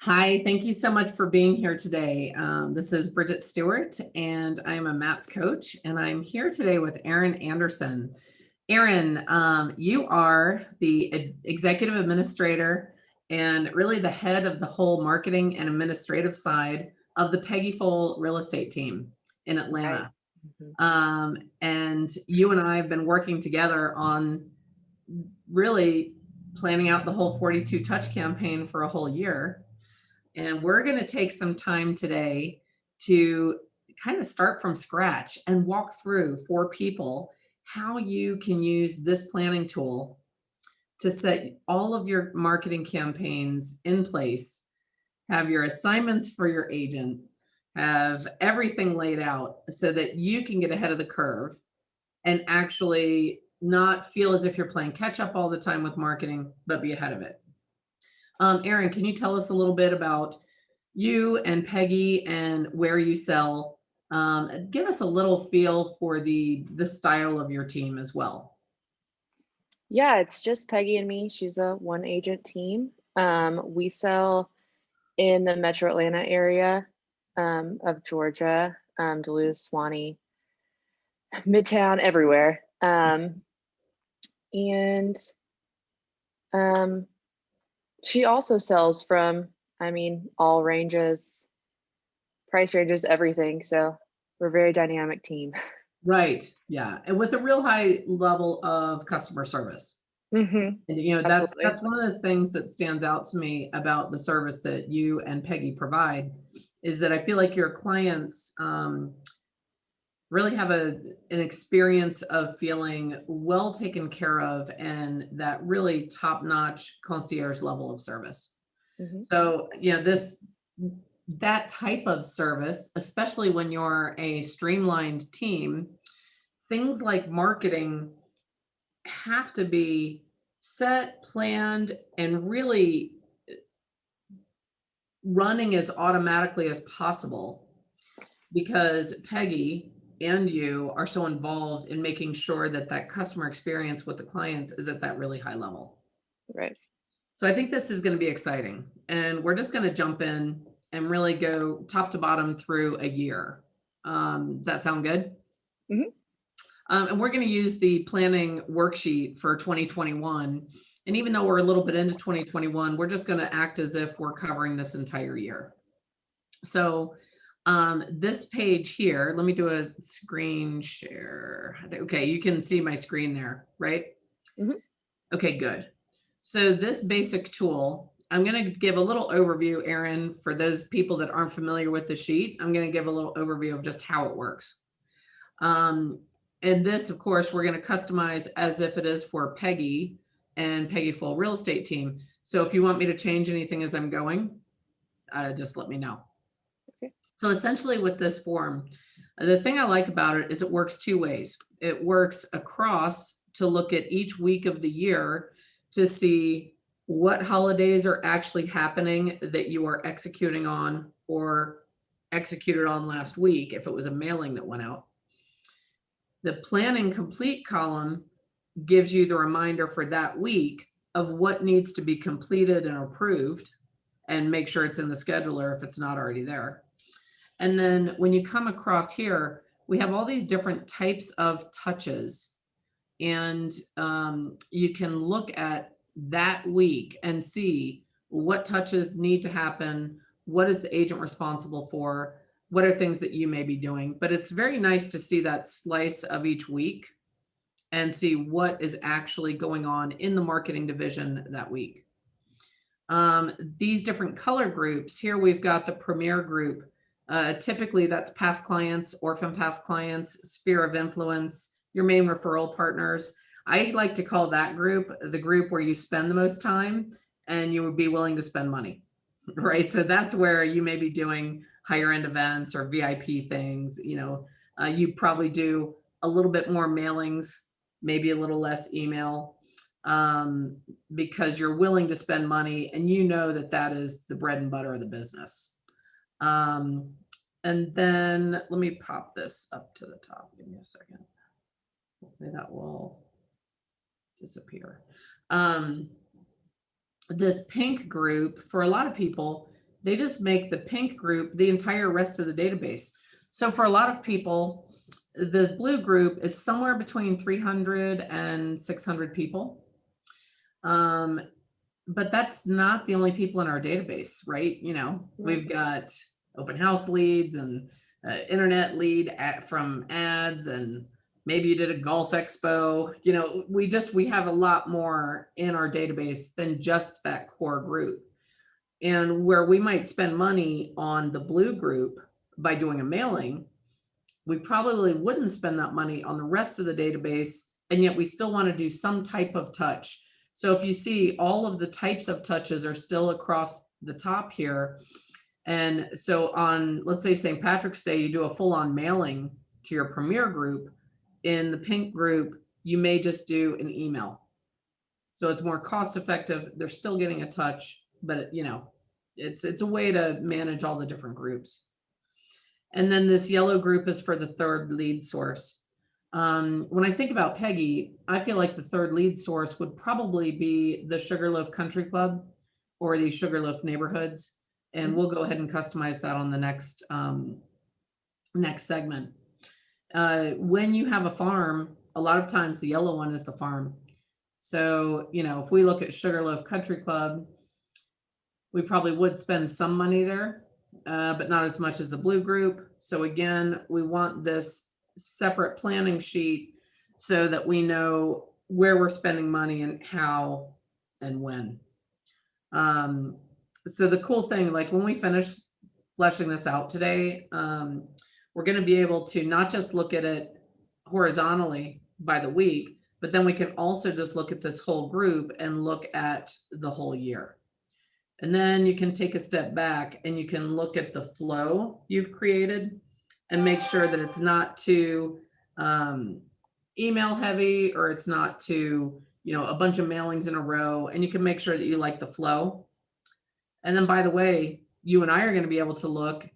Hi, thank you so much for being here today. This is Bridget Stuart, and I'm a MAPS coach, and I'm here today with Erin Anderson. Erin, you are the executive administrator and really the head of the whole marketing and administrative side of the Peggy Full real estate team in Right. Atlanta. Mhm. And you and I have been working together on really planning out the whole 42 touch campaign for a whole year. And we're going to take some time today to kind of start from scratch and walk through for people how you can use this planning tool to set all of your marketing campaigns in place, have your assignments for your agent, have everything laid out so that you can get ahead of the curve and actually not feel as if you're playing catch up all the time with marketing, but be ahead of it. Erin, can you tell us a little bit about you and Peggy and where you sell? Give us a little feel for the style of your team as well. Yeah, it's just Peggy and me. She's a one agent team. We sell in the metro Atlanta area of Georgia, Duluth, Swanee, Midtown, everywhere. And um, she also sells from, all ranges, price ranges, everything. So we're a very dynamic team. Right. Yeah. And with a real high level of customer service. And that's Absolutely. one of the things that stands out to me about the service that you and Peggy provide is that I feel like your clients really have an experience of feeling well taken care of and that really top-notch concierge level of service. hmm So, that type of service, especially when you're a streamlined team, things like marketing have to be set, planned, and really running as automatically as possible because Peggy and you are so involved in making sure that that customer experience with the clients is at that really high level. Right. So I think this is going to be exciting. And we're just going to jump in and really go top to bottom through a year. Does that sound good? hmm And we're going to use the planning worksheet for 2021. And even though we're a little bit into 2021, we're just going to act as if we're covering this entire year. So this page here, let me do a screen share. Okay, you can see my screen there, right? hmm Okay, good. So this basic tool, I'm going to give a little overview, Erin, for those people that aren't familiar with the sheet. I'm going to give a little overview of just how it works. Um, and this, of course, we're going to customize as if it is for Peggy and Peggy Full Real Estate Team. So if you want me to change anything as I'm going, just let me know. Okay. So essentially with this form, the thing I like about it is it works two ways. It works across to look at each week of the year to see what holidays are actually happening that you are executing on or executed on last week if it was a mailing that went out. The planning complete column gives you the reminder for that week of what needs to be completed and approved and make sure it's in the scheduler if it's not already there. And then when you come across here, we have all these different types of touches. And you can look at that week and see what touches need to happen. What is the agent responsible for? What are things that you may be doing? But it's very nice to see that slice of each week and see what is actually going on in the marketing division that week. These different color groups, here we've got the premier group. Typically that's past clients, orphan past clients, sphere of influence, your main referral partners. I like to call that group the group where you spend the most time and you would be willing to spend money, right? So that's where you may be doing higher end events or VIP things. You probably do a little bit more mailings, maybe a little less email. Um, because you're willing to spend money and you know that that is the bread and butter of the business. Um, and then let me pop this up to the top. Give me a second. Hopefully that will disappear. This pink group, for a lot of people, they just make the pink group the entire rest of the database. So for a lot of people, the blue group is somewhere between 300 and 600 people. But that's not the only people in our database, right? We've got open house leads and internet lead from ads, and maybe you did a golf expo. We have a lot more in our database than just that core group. And where we might spend money on the blue group by doing a mailing, we probably wouldn't spend that money on the rest of the database, and yet we still want to do some type of touch. So if you see, all of the types of touches are still across the top here. And so on, let's say St. Patrick's Day, you do a full-on mailing to your premier group. In the pink group, you may just do an email. So it's more cost effective. They're still getting a touch, but it's a way to manage all the different groups. And then this yellow group is for the third lead source. When I think about Peggy, I feel like the third lead source would probably be the Sugarloaf Country Club or the Sugarloaf neighborhoods. And we'll go ahead and customize that on the next segment. When you have a farm, a lot of times the yellow one is the farm. So, if we look at Sugarloaf Country Club, we probably would spend some money there, but not as much as the blue group. So again, we want this separate planning sheet so that we know where we're spending money and how and when. So the cool thing, like when we finish fleshing this out today, we're going to be able to not just look at it horizontally by the week, but then we can also just look at this whole group and look at the whole year. And then you can take a step back and you can look at the flow you've created and make sure that it's not too email heavy, or it's not too, a bunch of mailings in a row, and you can make sure that you like the flow. And then, by the way, you and I are going to be able to look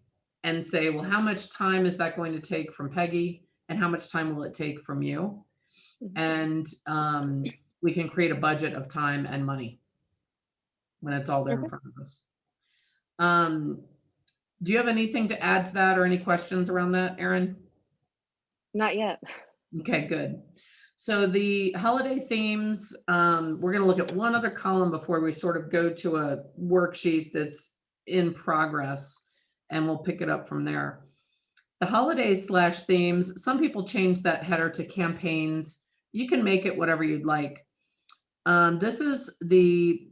and say, well, how much time is that going to take from Peggy, and how much time will it take from you? And we can create a budget of time and money when it's all there in front of us. Do you have anything to add to that, or any questions around that, Erin? Not yet. Okay, good. So the holiday themes, we're going to look at one other column before we sort of go to a worksheet that's in progress, and we'll pick it up from there. The holidays / themes, some people change that header to campaigns. You can make it whatever you'd like. This is the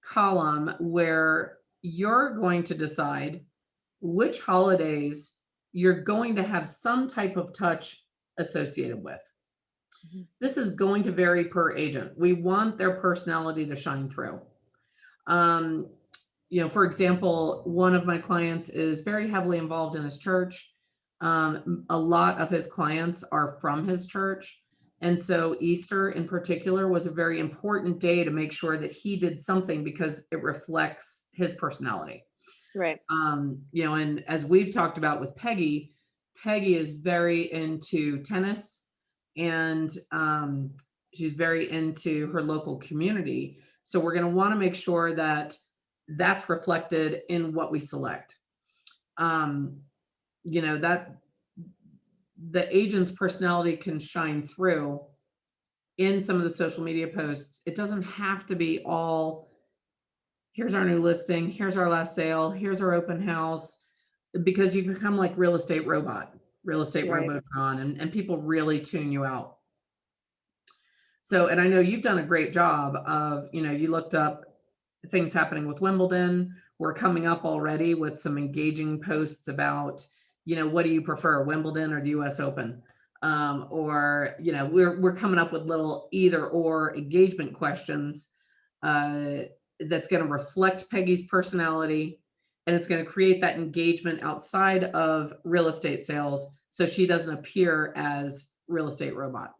column where you're going to decide which holidays you're going to have some type of touch associated with. This is going to vary per agent. We want their personality to shine through. For example, one of my clients is very heavily involved in his church. A lot of his clients are from his church. And so Easter in particular was a very important day to make sure that he did something because it reflects his personality. Right. And as we've talked about with Peggy is very into tennis, and she's very into her local community. So we're going to want to make sure that that's reflected in what we select. That the agent's personality can shine through in some of the social media posts. It doesn't have to be all, here's our new listing, here's our last sale, here's our open house, because you become like real estate robot, Robotron, and people really tune you out. So, and I know you've done a great job of, you looked up things happening with Wimbledon. We're coming up already with some engaging posts about, what do you prefer, Wimbledon or the US Open? Or, we're coming up with little either or engagement questions that's going to reflect Peggy's personality, and it's going to create that engagement outside of real estate sales, so she doesn't appear as real estate robot.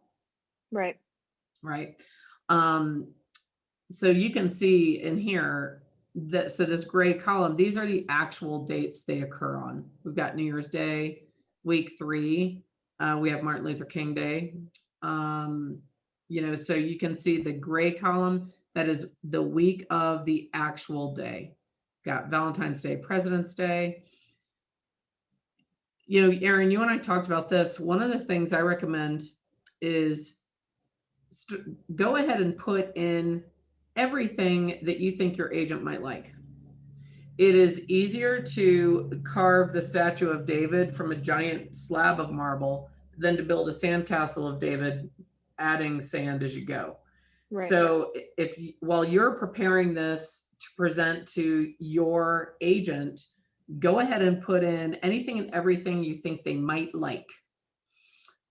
Right. So you can see in here that, so this gray column, these are the actual dates they occur on. We've got New Year's Day, week 3. We have Martin Luther King Day. So you can see the gray column, that is the week of the actual day. got Valentine's Day, President's Day. You know, Erin, you and I talked about this. One of the things I recommend is go ahead and put in everything that you think your agent might like. It is easier to carve the statue of David from a giant slab of marble than to build a sandcastle of David, adding sand as you go. Right. So while you're preparing this to present to your agent, go ahead and put in anything and everything you think they might like.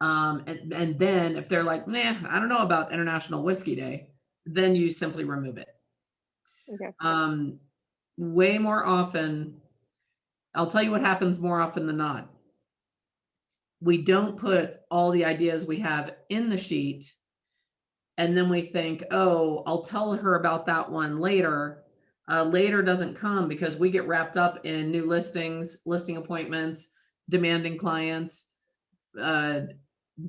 And then if they're like, nah, I don't know about International Whiskey Day, then you simply remove it. Okay. Way more often, I'll tell you what happens more often than not. We don't put all the ideas we have in the sheet, and then we think, oh, I'll tell her about that one later. Later doesn't come because we get wrapped up in new listings, listing appointments, demanding clients,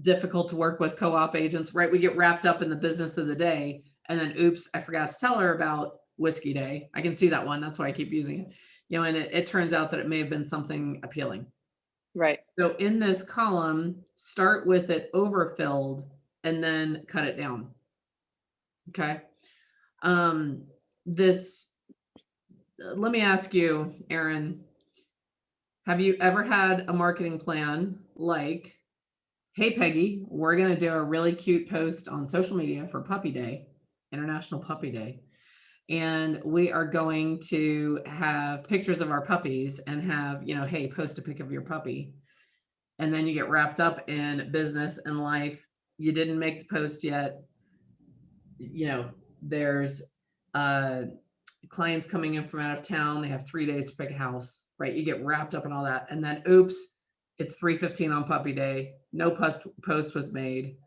difficult to work with co-op agents, right? We get wrapped up in the business of the day, and then, oops, I forgot to tell her about Whiskey Day. I can see that one. That's why I keep using it. You know, and it turns out that it may have been something appealing. Right. So in this column, start with it overfilled and then cut it down. Okay. Let me ask you, Erin, have you ever had a marketing plan like, hey, Peggy, we're going to do a really cute post on social media for Puppy Day, International Puppy Day. And we are going to have pictures of our puppies and have, you know, hey, post a pic of your puppy. And then you get wrapped up in business and life. You didn't make the post yet. You know, there's clients coming in from out of town. They have 3 days to pick a house, right? You get wrapped up in all that. And then, oops, it's 3:15 on Puppy Day. No post was made.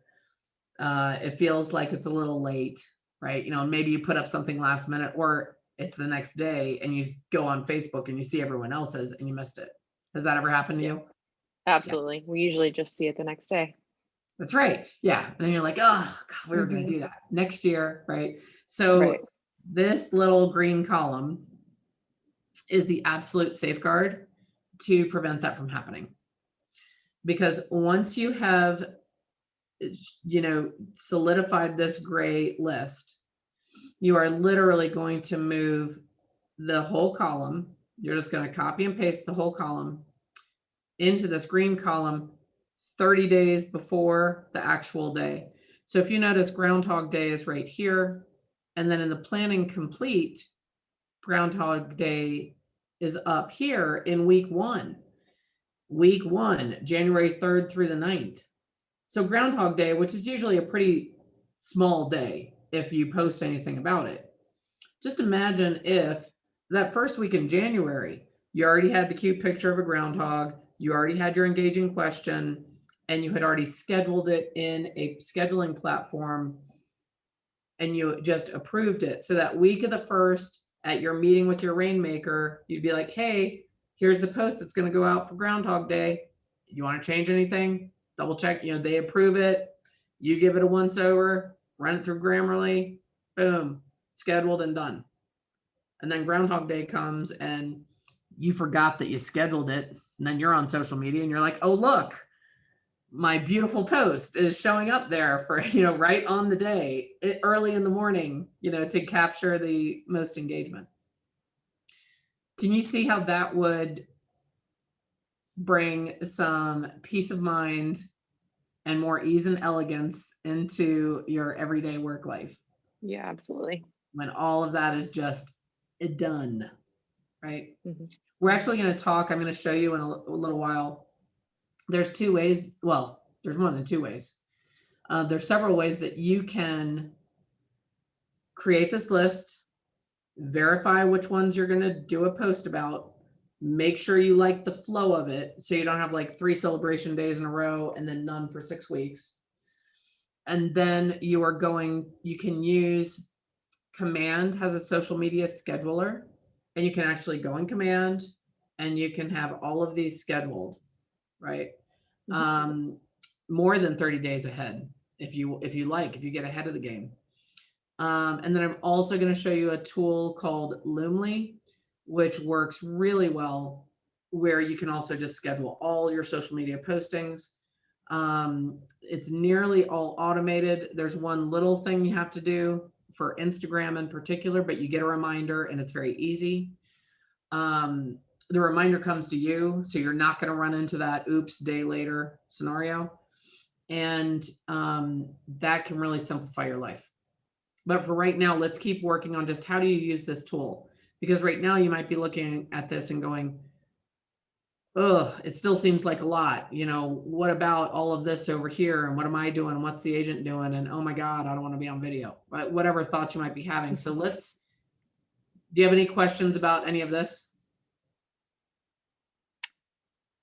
It feels like it's a little late, right? You know, maybe you put up something last minute, or it's the next day and you go on Facebook and you see everyone else's and you missed it. Has that ever happened to you? Absolutely. Yeah. We usually just see it the next day. That's right. Yeah. And then you're like, oh, God, we were going to do that next year, right? So this little green column is the absolute safeguard to prevent that from happening. Because once you have, you know, solidified this gray list, you are literally going to move the whole column. You're just going to copy and paste the whole column into this green column 30 days before the actual day. So if you notice, Groundhog Day is right here. And then in the planning complete, Groundhog Day is up here in week one, January 3rd through the 9th. So Groundhog Day, which is usually a pretty small day if you post anything about it. Just imagine if that first week in January, you already had the cute picture of a groundhog, you already had your engaging question, and you had already scheduled it in a scheduling platform, and you just approved it. So that week of the first, at your meeting with your rainmaker, you'd be like, hey, here's the post that's going to go out for Groundhog Day. You want to change anything? Double check, you know, they approve it. You give it a once over, run it through Grammarly, boom, scheduled and done. And then Groundhog Day comes and you forgot that you scheduled it. And then you're on social media and you're like, oh, look, my beautiful post is showing up there for, you know, right on the day, early in the morning, you know, to capture the most engagement. Can you see how that would bring some peace of mind and more ease and elegance into your everyday work life? Yeah, absolutely. When all of that is just done, right? We're actually going to talk, I'm going to show you in a little while. There's two ways. Well, there's more than two ways. There's several ways that you can create this list, verify which ones you're going to do a post about, make sure you like the flow of it so you don't have like 3 celebration days in a row and then none for 6 weeks. And then you can use Command has a social media scheduler, and you can actually go in Command and you can have all of these scheduled, right? More than 30 days ahead if you get ahead of the game. And then I'm also going to show you a tool called Loomly, which works really well, where you can also just schedule all your social media postings. It's nearly all automated. There's one little thing you have to do for Instagram in particular, but you get a reminder and it's very easy. Um, the reminder comes to you, so you're not going to run into that oops day later scenario. And that can really simplify your life. But for right now, let's keep working on just how do you use this tool? Because right now you might be looking at this and going, oh, it still seems like a lot. What about all of this over here? And what am I doing? And what's the agent doing? And oh my God, I don't want to be on video. But whatever thoughts you might be having. So do you have any questions about any of this?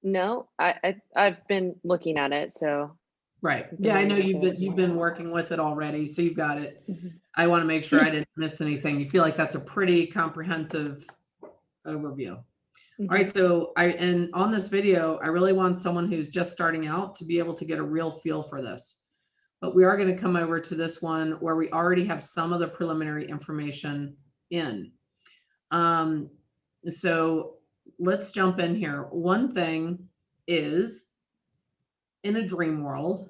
No, I've been looking at it, so Right. I'm Yeah, I know familiar with you've everything. been working with it already, so you've got it. Mhm. I want to make sure I didn't miss anything. You feel like that's a pretty comprehensive overview. All Mhm. right, so and on this video, I really want someone who's just starting out to be able to get a real feel for this. But we are going to come over to this one where we already have some of the preliminary information in. So let's jump in here. One thing is, in a dream world,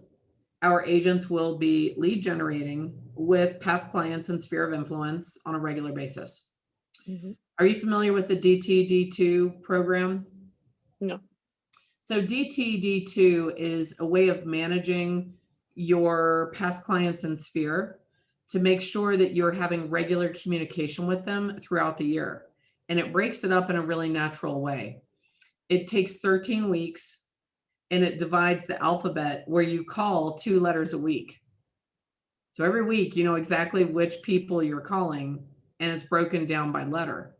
our agents will be lead generating with past clients and sphere of influence on a regular basis. Mhm. Are you familiar with the DTD2 program? No. So DTD2 is a way of managing your past clients and sphere to make sure that you're having regular communication with them throughout the year. And it breaks it up in a really natural way. It takes 13 weeks and it divides the alphabet where you call 2 letters a week. So every week, you know exactly which people you're calling, and it's broken down by letter.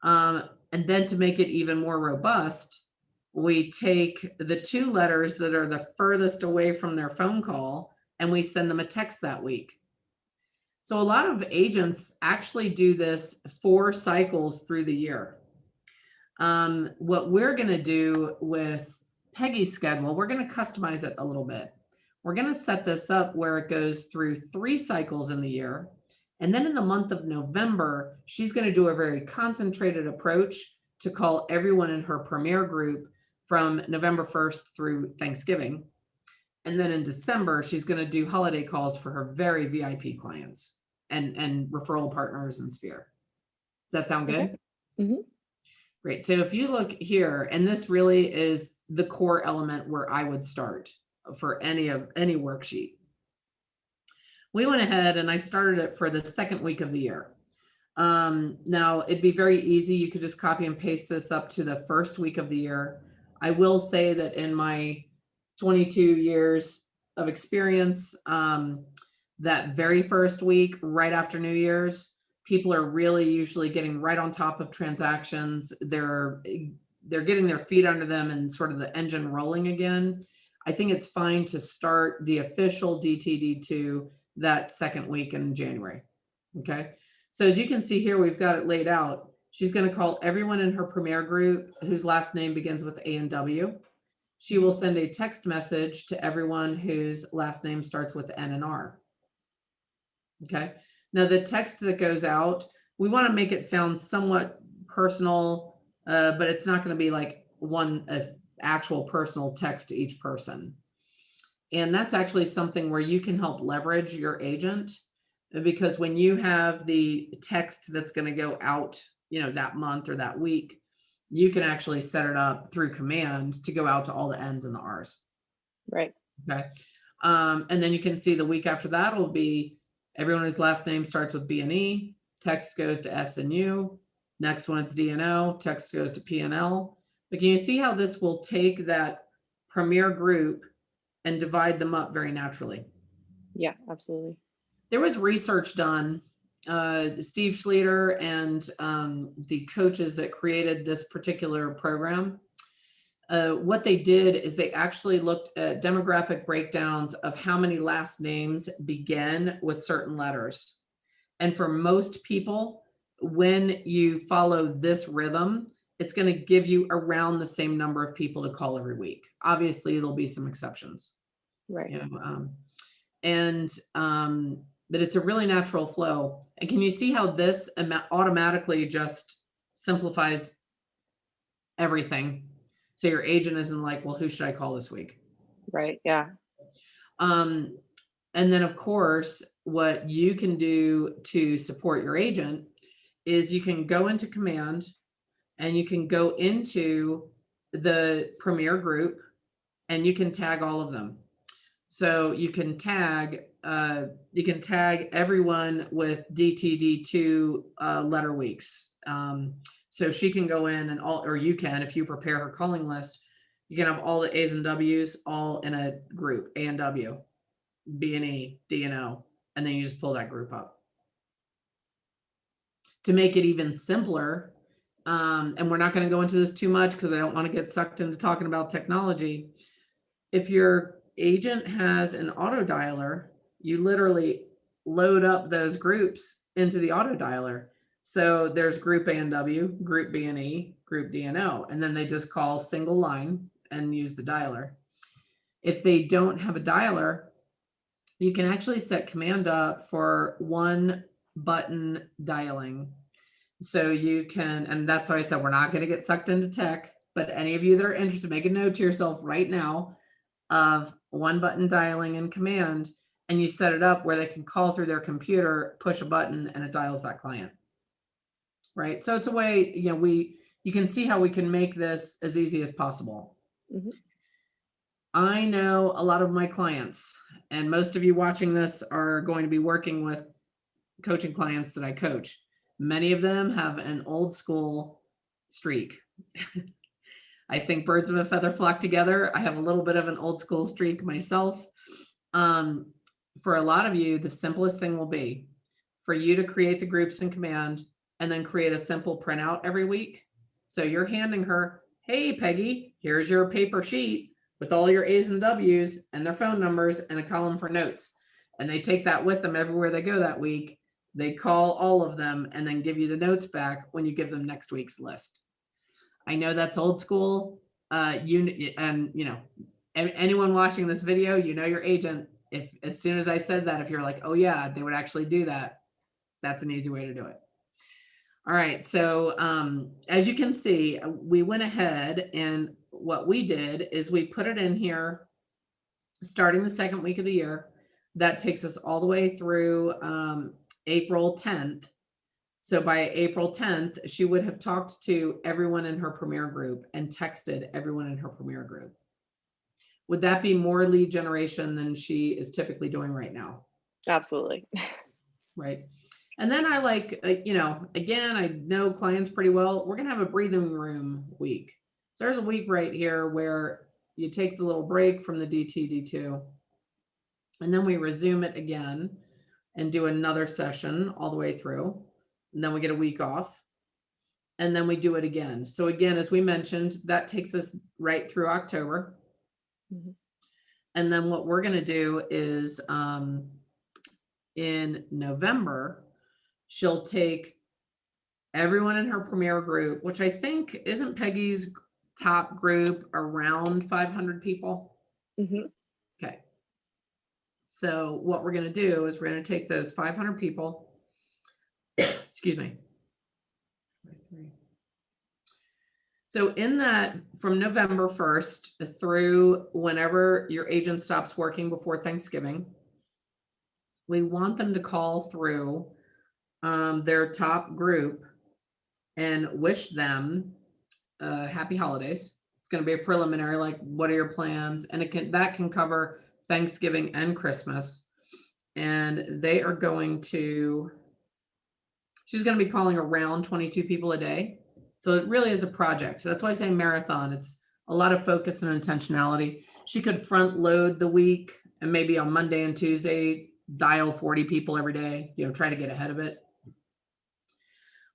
And then to make it even more robust, we take the 2 letters that are the furthest away from their phone call and we send them a text that week. So a lot of agents actually do this 4 cycles through the year. What we're going to do with Peggy's schedule, we're going to customize it a little bit. We're going to set this up where it goes through 3 cycles in the year. And then in the month of November, she's going to do a very concentrated approach to call everyone in her premier group from November 1st through Thanksgiving. And then in December, she's going to do holiday calls for her very VIP clients and referral partners and sphere. Does that sound good? Okay. Mhm. Great. So if you look here, and this really is the core element where I would start for any worksheet. We went ahead and I started it for the second week of the year. Now it'd be very easy. You could just copy and paste this up to the first week of the year. I will say that in my 22 years of experience, that very first week, right after New Year's, people are really usually getting right on top of transactions. They're getting their feet under them and sort of the engine rolling again. I think it's fine to start the official DTD2 that second week in January. Okay. So as you can see here, we've got it laid out. She's going to call everyone in her premier group whose last name begins with A and W. She will send a text message to everyone whose last name starts with N and R. Okay. Now the text that goes out, we want to make it sound somewhat personal, but it's not going to be like one actual personal text to each person. And that's actually something where you can help leverage your agent, because when you have the text that's going to go out, that month or that week, you can actually set it up through command to go out to all the N's and the R's. Right. Okay. And then you can see the week after that will be everyone whose last name starts with B and E, text goes to S and U. Next one, it's D and O, text goes to P and L. But can you see how this will take that premier group and divide them up very naturally? Yeah, absolutely. There was research done. Steve Schlueter and the coaches that created this particular program, what they did is they actually looked at demographic breakdowns of how many last names begin with certain letters. And for most people, when you follow this rhythm, it's going to give you around the same number of people to call every week. Obviously, there'll be some exceptions. Right. But it's a really natural flow. And can you see how this automatically just simplifies everything. So your agent isn't like, well, who should I call this week? Right. Yeah. And then of course, what you can do to support your agent is you can go into Command and you can go into the Premier group and you can tag all of them. So you can tag everyone with DTD2 letter weeks. So she can go in and all, or you can, if you prepare her calling list, you can have all the A's and W's all in a group, A and W, B and E, D and O, and then you just pull that group up. To make it even simpler, and we're not going to go into this too much because I don't want to get sucked into talking about technology. If your agent has an auto dialer, you literally load up those groups into the auto dialer. So there's group A and W, group B and E, group D and O, and then they just call single line and use the dialer. If they don't have a dialer, you can actually set Command up for one button dialing. So you can, and that's why I said we're not going to get sucked into tech, but any of you that are interested, make a note to yourself right now of one button dialing in Command, and you set it up where they can call through their computer, push a button, and it dials that client. Right. So it's a way, you can see how we can make this as easy as possible. Mhm. I know a lot of my clients, and most of you watching this are going to be working with coaching clients that I coach. Many of them have an old school streak. I think birds of a feather flock together. I have a little bit of an old school streak myself. For a lot of you, the simplest thing will be for you to create the groups in Command and then create a simple printout every week. So you're handing her, hey, Peggy, here's your paper sheet with all your A's and W's and their phone numbers and a column for notes. And they take that with them everywhere they go that week. They call all of them and then give you the notes back when you give them next week's list. I know that's old school. Anyone watching this video, your agent. If as soon as I said that, if you're like, oh yeah, they would actually do that, that's an easy way to do it. All right. So as you can see, we went ahead and what we did is we put it in here starting the second week of the year. That takes us all the way through April 10th. So by April 10th, she would have talked to everyone in her Premier group and texted everyone in her Premier group. Would that be more lead generation than she is typically doing right now? Absolutely. Right. And then I like, again, I know clients pretty well. We're going to have a breathing room week. So there's a week right here where you take the little break from the DTD2 and then we resume it again and do another session all the way through. And then we get a week off and then we do it again. So again, as we mentioned, that takes us right through October. Mhm. And then what we're going to do is in November, she'll take everyone in her Premier group, which I think isn't Peggy's top group around 500 people. Mhm. Okay. So what we're going to do is we're going to take those 500 people, excuse me. So in that, from November 1st through whenever your agent stops working before Thanksgiving, we want them to call through their top group and wish them happy holidays. It's going to be a preliminary, like what are your plans? And that can cover Thanksgiving and Christmas. And they are she's going to be calling around 22 people a day. So it really is a project. So that's why I say marathon. It's a lot of focus and intentionality. She could front load the week and maybe on Monday and Tuesday, dial 40 people every day, try to get ahead of it.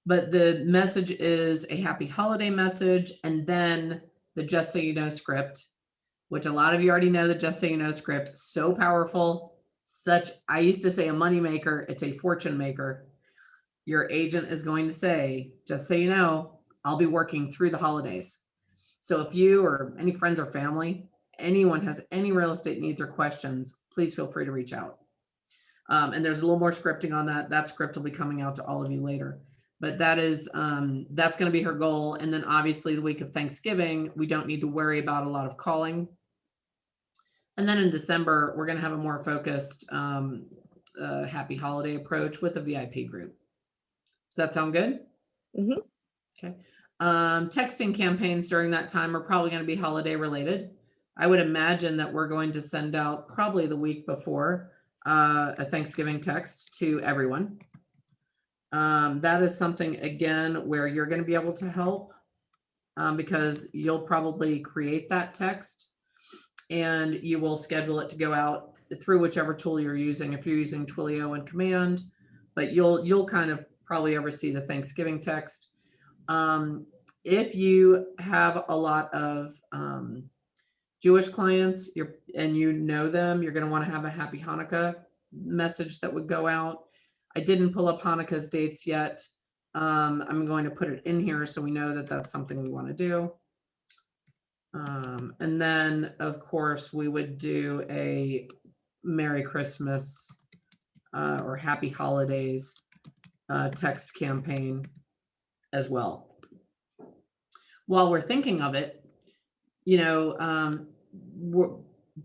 But the message is a happy holiday message. And then the just so you know script, which a lot of you already know the just so you know script, so powerful. I used to say a money maker, it's a fortune maker. Your agent is going to say, just so you know, I'll be working through the holidays. So if you or any friends or family, anyone has any real estate needs or questions, please feel free to reach out. And there's a little more scripting on that. That script will be coming out to all of you later. but that is, that's going to be her goal. And then obviously the week of Thanksgiving, we don't need to worry about a lot of calling. And then in December, we're going to have a more focused happy holiday approach with a VIP group. Does that sound good? Mhm. Okay. Texting campaigns during that time are probably going to be holiday related. I would imagine that we're going to send out probably the week before a Thanksgiving text to everyone. That is something, again, where you're going to be able to help because you'll probably create that text and you will schedule it to go out through whichever tool you're using. If you're using Twilio and Command, but you'll kind of probably oversee the Thanksgiving text. If you have a lot of Jewish clients, and you know them, you're going to want to have a Happy Hanukkah message that would go out. I didn't pull up Hanukkah's dates yet. I'm going to put it in here so we know that that's something we want to do. And then, of course, we would do a Merry Christmas or Happy Holidays text campaign as well. While we're thinking of it, you know,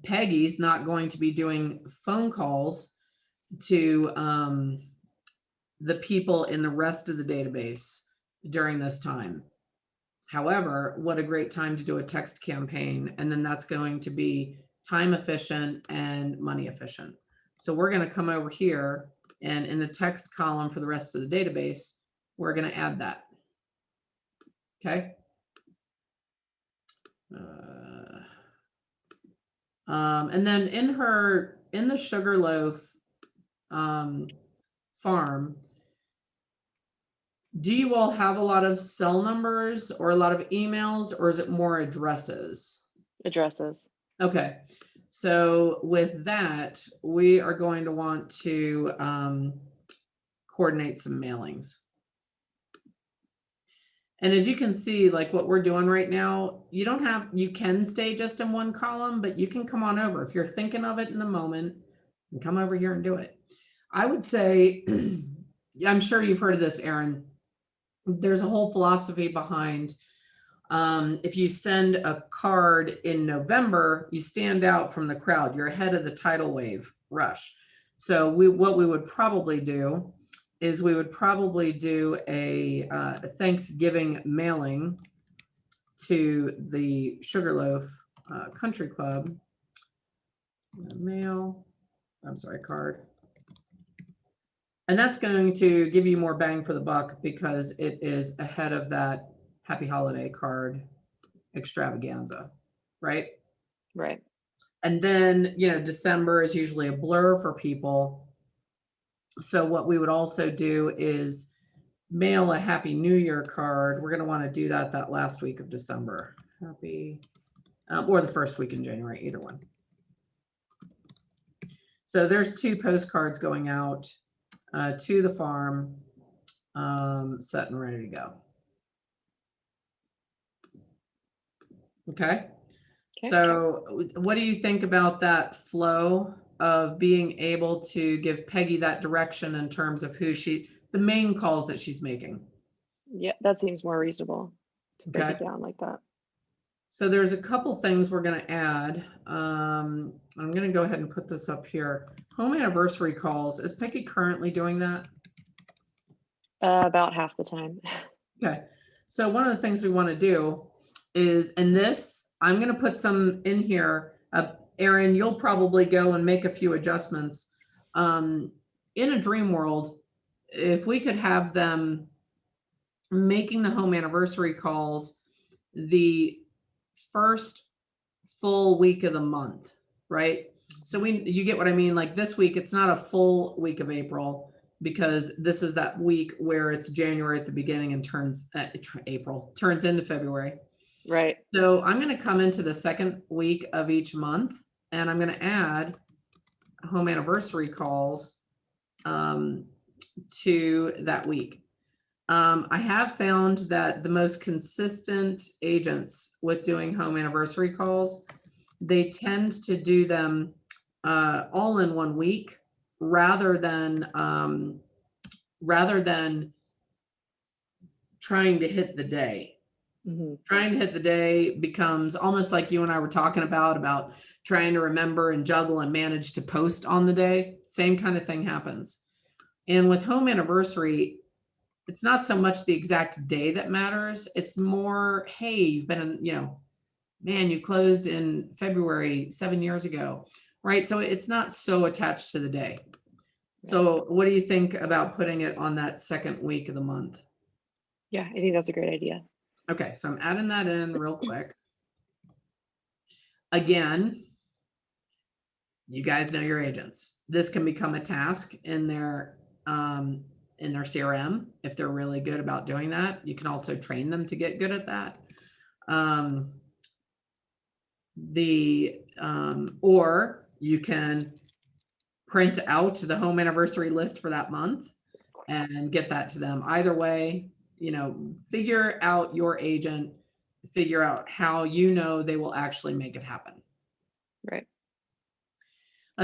Peggy's not going to be doing phone calls to the people in the rest of the database during this time. However, what a great time to do a text campaign. And then that's going to be time efficient and money efficient. So we're going to come over here and in the text column for the rest of the database, we're going to add that. Okay. And then in the Sugarloaf farm, do you all have a lot of cell numbers or a lot of emails, or is it more addresses? Addresses. Okay. So with that, we are going to want to coordinate some mailings. And as you can see, like what we're doing right now, you can stay just in one column, but you can come on over. If you're thinking of it in the moment, and come over here and do it. I would say, I'm sure you've heard of this, Erin. There's a whole philosophy behind if you send a card in November, you stand out from the crowd. You're ahead of the tidal wave rush. So what we would probably do is we would probably do a Thanksgiving mailing to the Sugarloaf Country Club. Card. And that's going to give you more bang for the buck because it is ahead of that Happy Holiday card extravaganza, right? Right. And then, December is usually a blur for people. So what we would also do is mail a Happy New Year card. We're going to want to do that last week of December. Or the first week in January, either one. So there's 2 postcards going out to the farm, set and ready to go. Okay. So what do you think about that flow of being able to give Peggy that direction in terms of the main calls that she's making? Yeah, that seems more reasonable to break it down like that. So there's a couple things we're going to add. I'm going to go ahead and put this up here. Home anniversary calls. Is Peggy currently doing that? About half the time. Okay. So one of the things we want to do is, and this, I'm going to put some in here. Erin, you'll probably go and make a few adjustments. In a dream world, if we could have them making the home anniversary calls the first full week of the month, right? So you get what I mean? Like this week, it's not a full week of April because this is that week where it's January at the beginning and turns into February. Right. So I'm going to come into the second week of each month and I'm going to add home anniversary calls to that week. I have found that the most consistent agents with doing home anniversary calls, they tend to do them all in one week rather than trying to hit the day. Mhm. Trying to hit the day becomes almost like you and I were talking about trying to remember and juggle and manage to post on the day. Same kind of thing happens. And with home anniversary, it's not so much the exact day that matters. It's more, hey, you've been, man, you closed in February 7 years ago, right? So it's not so attached to the day. So what do you think about putting it on that second week of the month? Yeah, I think that's a great idea. Okay, so I'm adding that in real quick. Again, you guys know your agents. This can become a task in their CRM if they're really good about doing that. You can also train them to get good at that. Or you can print out the home anniversary list for that month and get that to them. Either way, figure out your agent, figure out how they will actually make it happen. Right.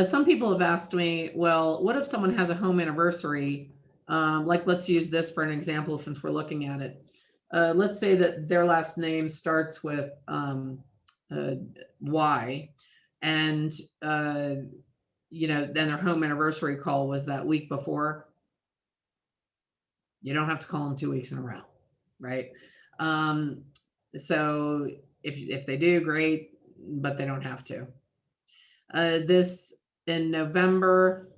Some people have asked me, well, what if someone has a home anniversary? Like, let's use this for an example since we're looking at it. Let's say that their last name starts with Y, and then their home anniversary call was that week before. You don't have to call them 2 weeks in a row, right? So if they do, great, but they don't have to. This in November,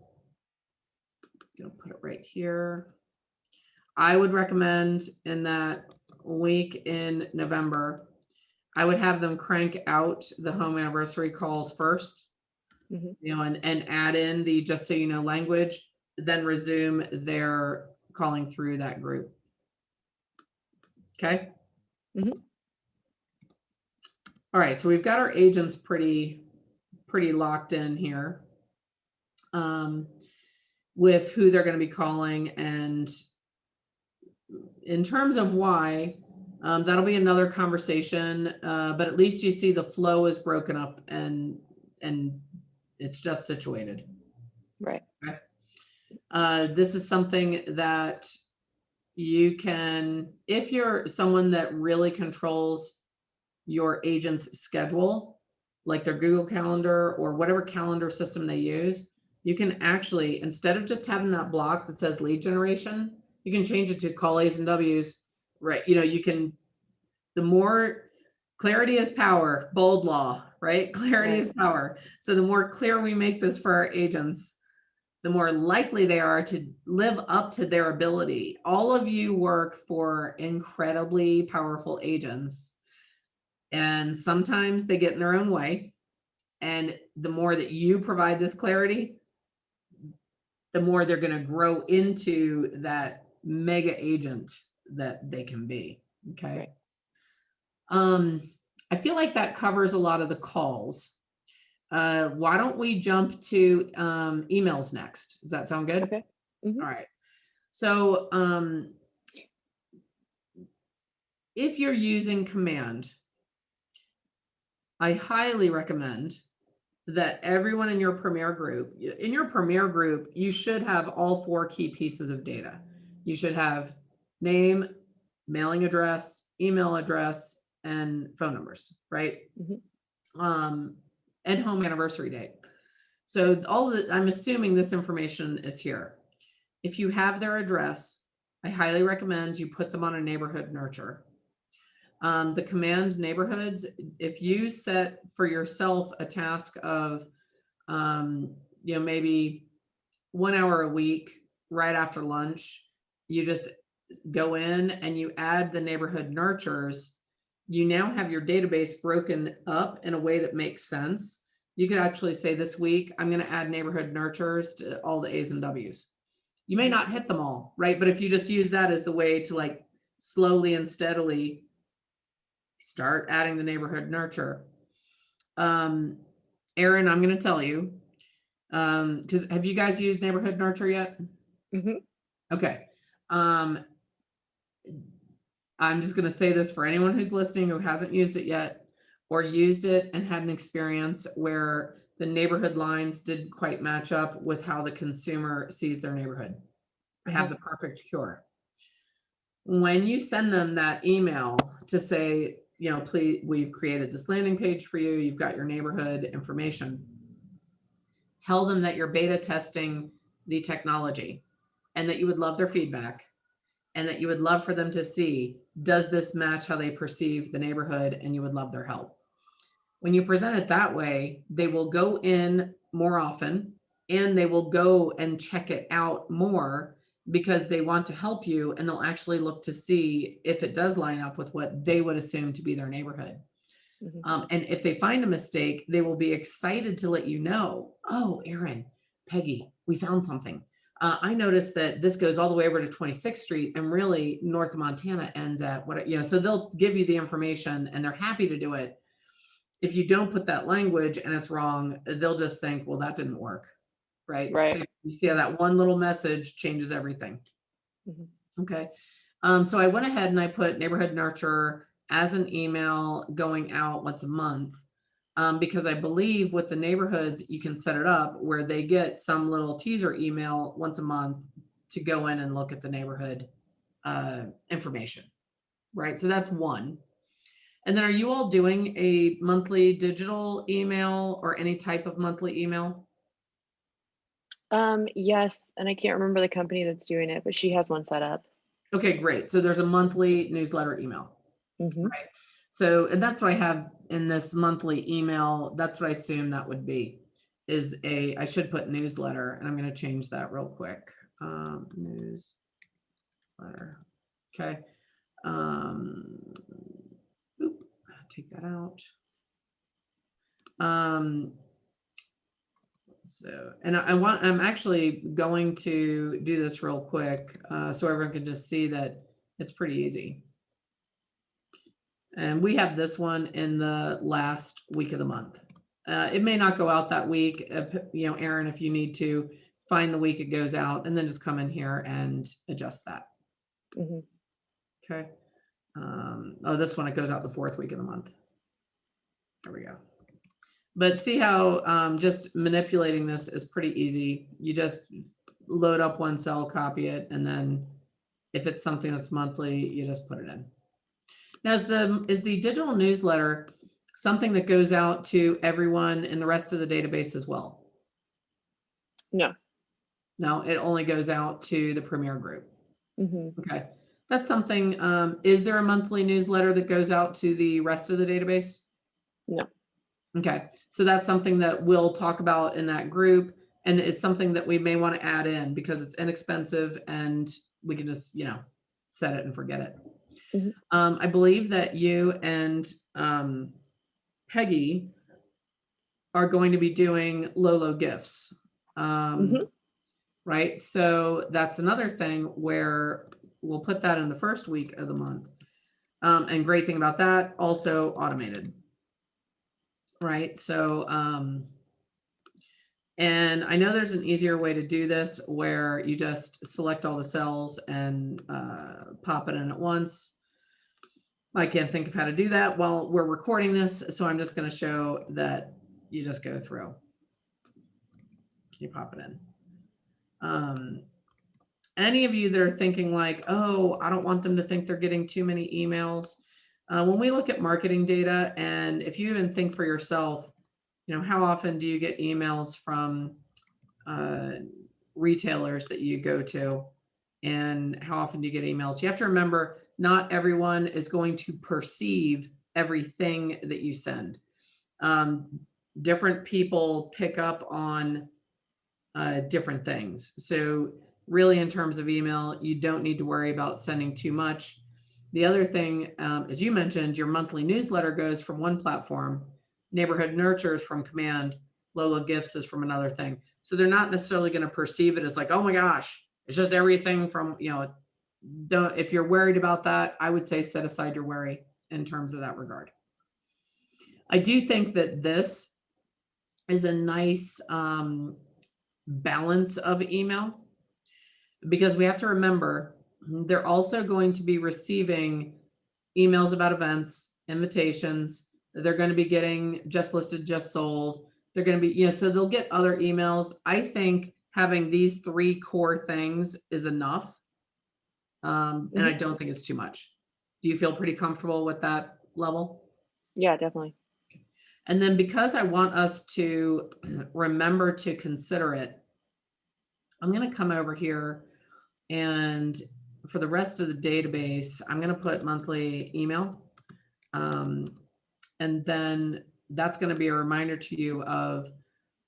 I'm gonna put it right here. I would recommend in that week in November, I would have them crank out the home anniversary calls first, and add in the just so you know language, then resume their calling through that group. Okay. All right, so we've got our agents pretty locked in here with who they're going to be calling, and in terms of why, that'll be another conversation, but at least you see the flow is broken up and it's just situated. Right. Okay. This is something that you can, if you're someone that really controls your agent's schedule, like their Google Calendar or whatever calendar system they use, you can actually, instead of just having that block that says lead generation, you can change it to call A's and W's, right? You can, the more clarity is power, bold law, right? Clarity is power. So the more clear we make this for our agents, the more likely they are to live up to their ability. All of you work for incredibly powerful agents, and sometimes they get in their own way. And the more that you provide this clarity, the more they're going to grow into that mega agent that they can be. Okay. Right. I feel like that covers a lot of the calls. Why don't we jump to emails next? Does that sound good? Okay. All right. So if you're using Command, I highly recommend that everyone in your Premier group, you should have all 4 key pieces of data. You should have name, mailing address, email address, and phone numbers, right? And home anniversary date. So I'm assuming this information is here. If you have their address, I highly recommend you put them on a neighborhood nurture. The Command neighborhoods, if you set for yourself a task of, maybe 1 hour a week right after lunch, you just go in and you add the neighborhood nurtures. You now have your database broken up in a way that makes sense. You could actually say this week, I'm going to add neighborhood nurtures to all the A's and W's. You may not hit them all, right? But if you just use that as the way to like slowly and steadily start adding the neighborhood nurture. Erin, I'm going to tell you, because have you guys used neighborhood nurture yet? Okay. I'm just going to say this for anyone who's listening who hasn't used it yet or used it and had an experience where the neighborhood lines didn't quite match up with how the consumer sees their neighborhood. I have the perfect cure. when you send them that email to say, please, we've created this landing page for you, you've got your neighborhood information, tell them that you're beta testing the technology and that you would love their feedback and that you would love for them to see, does this match how they perceive the neighborhood, and you would love their help. When you present it that way, they will go in more often and they will go and check it out more because they want to help you, and they'll actually look to see if it does line up with what they would assume to be their neighborhood. And if they find a mistake, they will be excited to let you know, oh, Aaron, Peggy, we found something. I noticed that this goes all the way over to 26th Street, and really North of Montana ends at what, so they'll give you the information and they're happy to do it. If you don't put that language and it's wrong, they'll just think, well, that didn't work. Right. Right. So you see how that one little message changes everything. Okay. So I went ahead and I put neighborhood nurture as an email going out once a month. Because I believe with the neighborhoods, you can set it up where they get some little teaser email once a month to go in and look at the neighborhood information. Right. So that's one. And then are you all doing a monthly digital email or any type of monthly email? Yes, and I can't remember the company that's doing it, but she has one set up. Okay, great. So there's a monthly newsletter email. Right. So, and that's what I have in this monthly email. That's what I assume that would be, I should put newsletter, and I'm going to change that real quick. Newsletter. Okay. Take that out. So, and I'm actually going to do this real quick so everyone can just see that it's pretty easy. And we have this one in the last week of the month. It may not go out that week. Aaron, if you need to find the week it goes out and then just come in here and adjust that. Okay. This one, it goes out the 4th week of the month. There we go. But see how just manipulating this is pretty easy. You just load up one cell, copy it, and then if it's something that's monthly, you just put it in. Now, is the digital newsletter something that goes out to everyone in the rest of the database as well? No. No, it only goes out to the Premier group. Okay. That's something, is there a monthly newsletter that goes out to the rest of the database? No. Okay. So that's something that we'll talk about in that group, and is something that we may want to add in because it's inexpensive and we can just, set it and forget it. I believe that you and Peggy are going to be doing Lolo gifts. Right. So that's another thing where we'll put that in the first week of the month. And great thing about that, also automated. Right. So, and I know there's an easier way to do this where you just select all the cells and pop it in at once. I can't think of how to do that while we're recording this, so I'm just going to show that you just go through. You pop it in. Any of you that are thinking like, oh, I don't want them to think they're getting too many emails. When we look at marketing data, and if you even think for yourself, how often do you get emails from retailers that you go to, and how often do you get emails? You have to remember, not everyone is going to perceive everything that you send. Different people pick up on different things. So really, in terms of email, you don't need to worry about sending too much. The other thing, as you mentioned, your monthly newsletter goes from one platform, Neighborhood Nurture is from Command, Lolo Gifts is from another thing. So they're not necessarily going to perceive it as like, oh my gosh, it's just everything from, if you're worried about that, I would say set aside your worry in terms of that regard. I do think that this is a nice balance of email, because we have to remember they're also going to be receiving emails about events, invitations. They're going to be getting just listed, just sold. They're going to be, so they'll get other emails. I think having these 3 core things is enough. And I don't think it's too much. Do you feel pretty comfortable with that level? Yeah, definitely. And then because I want us to remember to consider it, I'm going to come over here and for the rest of the database, I'm going to put monthly email. And then that's going to be a reminder to you of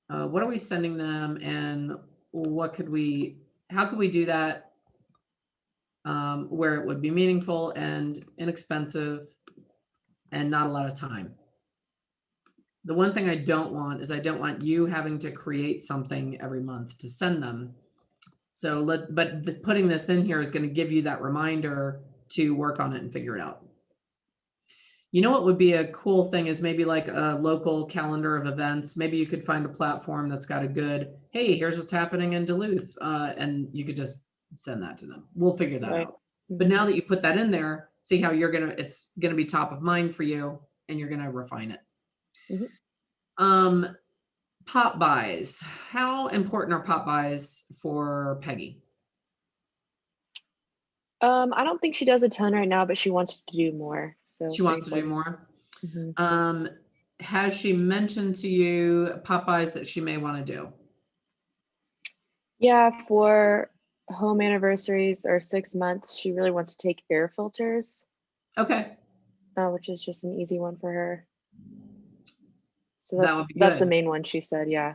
what are we sending them and how could we do that where it would be meaningful and inexpensive and not a lot of time. The one thing I don't want is I don't want you having to create something every month to send them. So putting this in here is going to give you that reminder to work on it and figure it out. You know what would be a cool thing is maybe like a local calendar of events. Maybe you could find a platform that's got a good, hey, here's what's happening in Duluth. And you could just send that to them. We'll figure that out. But now that you put that in there, see how it's gonna be top of mind for you and you're gonna refine it. Pop buys. How important are pop buys for Peggy? I don't think she does a ton right now, but she wants to do more. So She wants to do more. Mm-hmm. Has she mentioned to you pop buys that she may want to do? Yeah, for home anniversaries or 6 months, she really wants to take air filters. Okay. Which is just an easy one for her. So that would be that's the good. main one she said, yeah.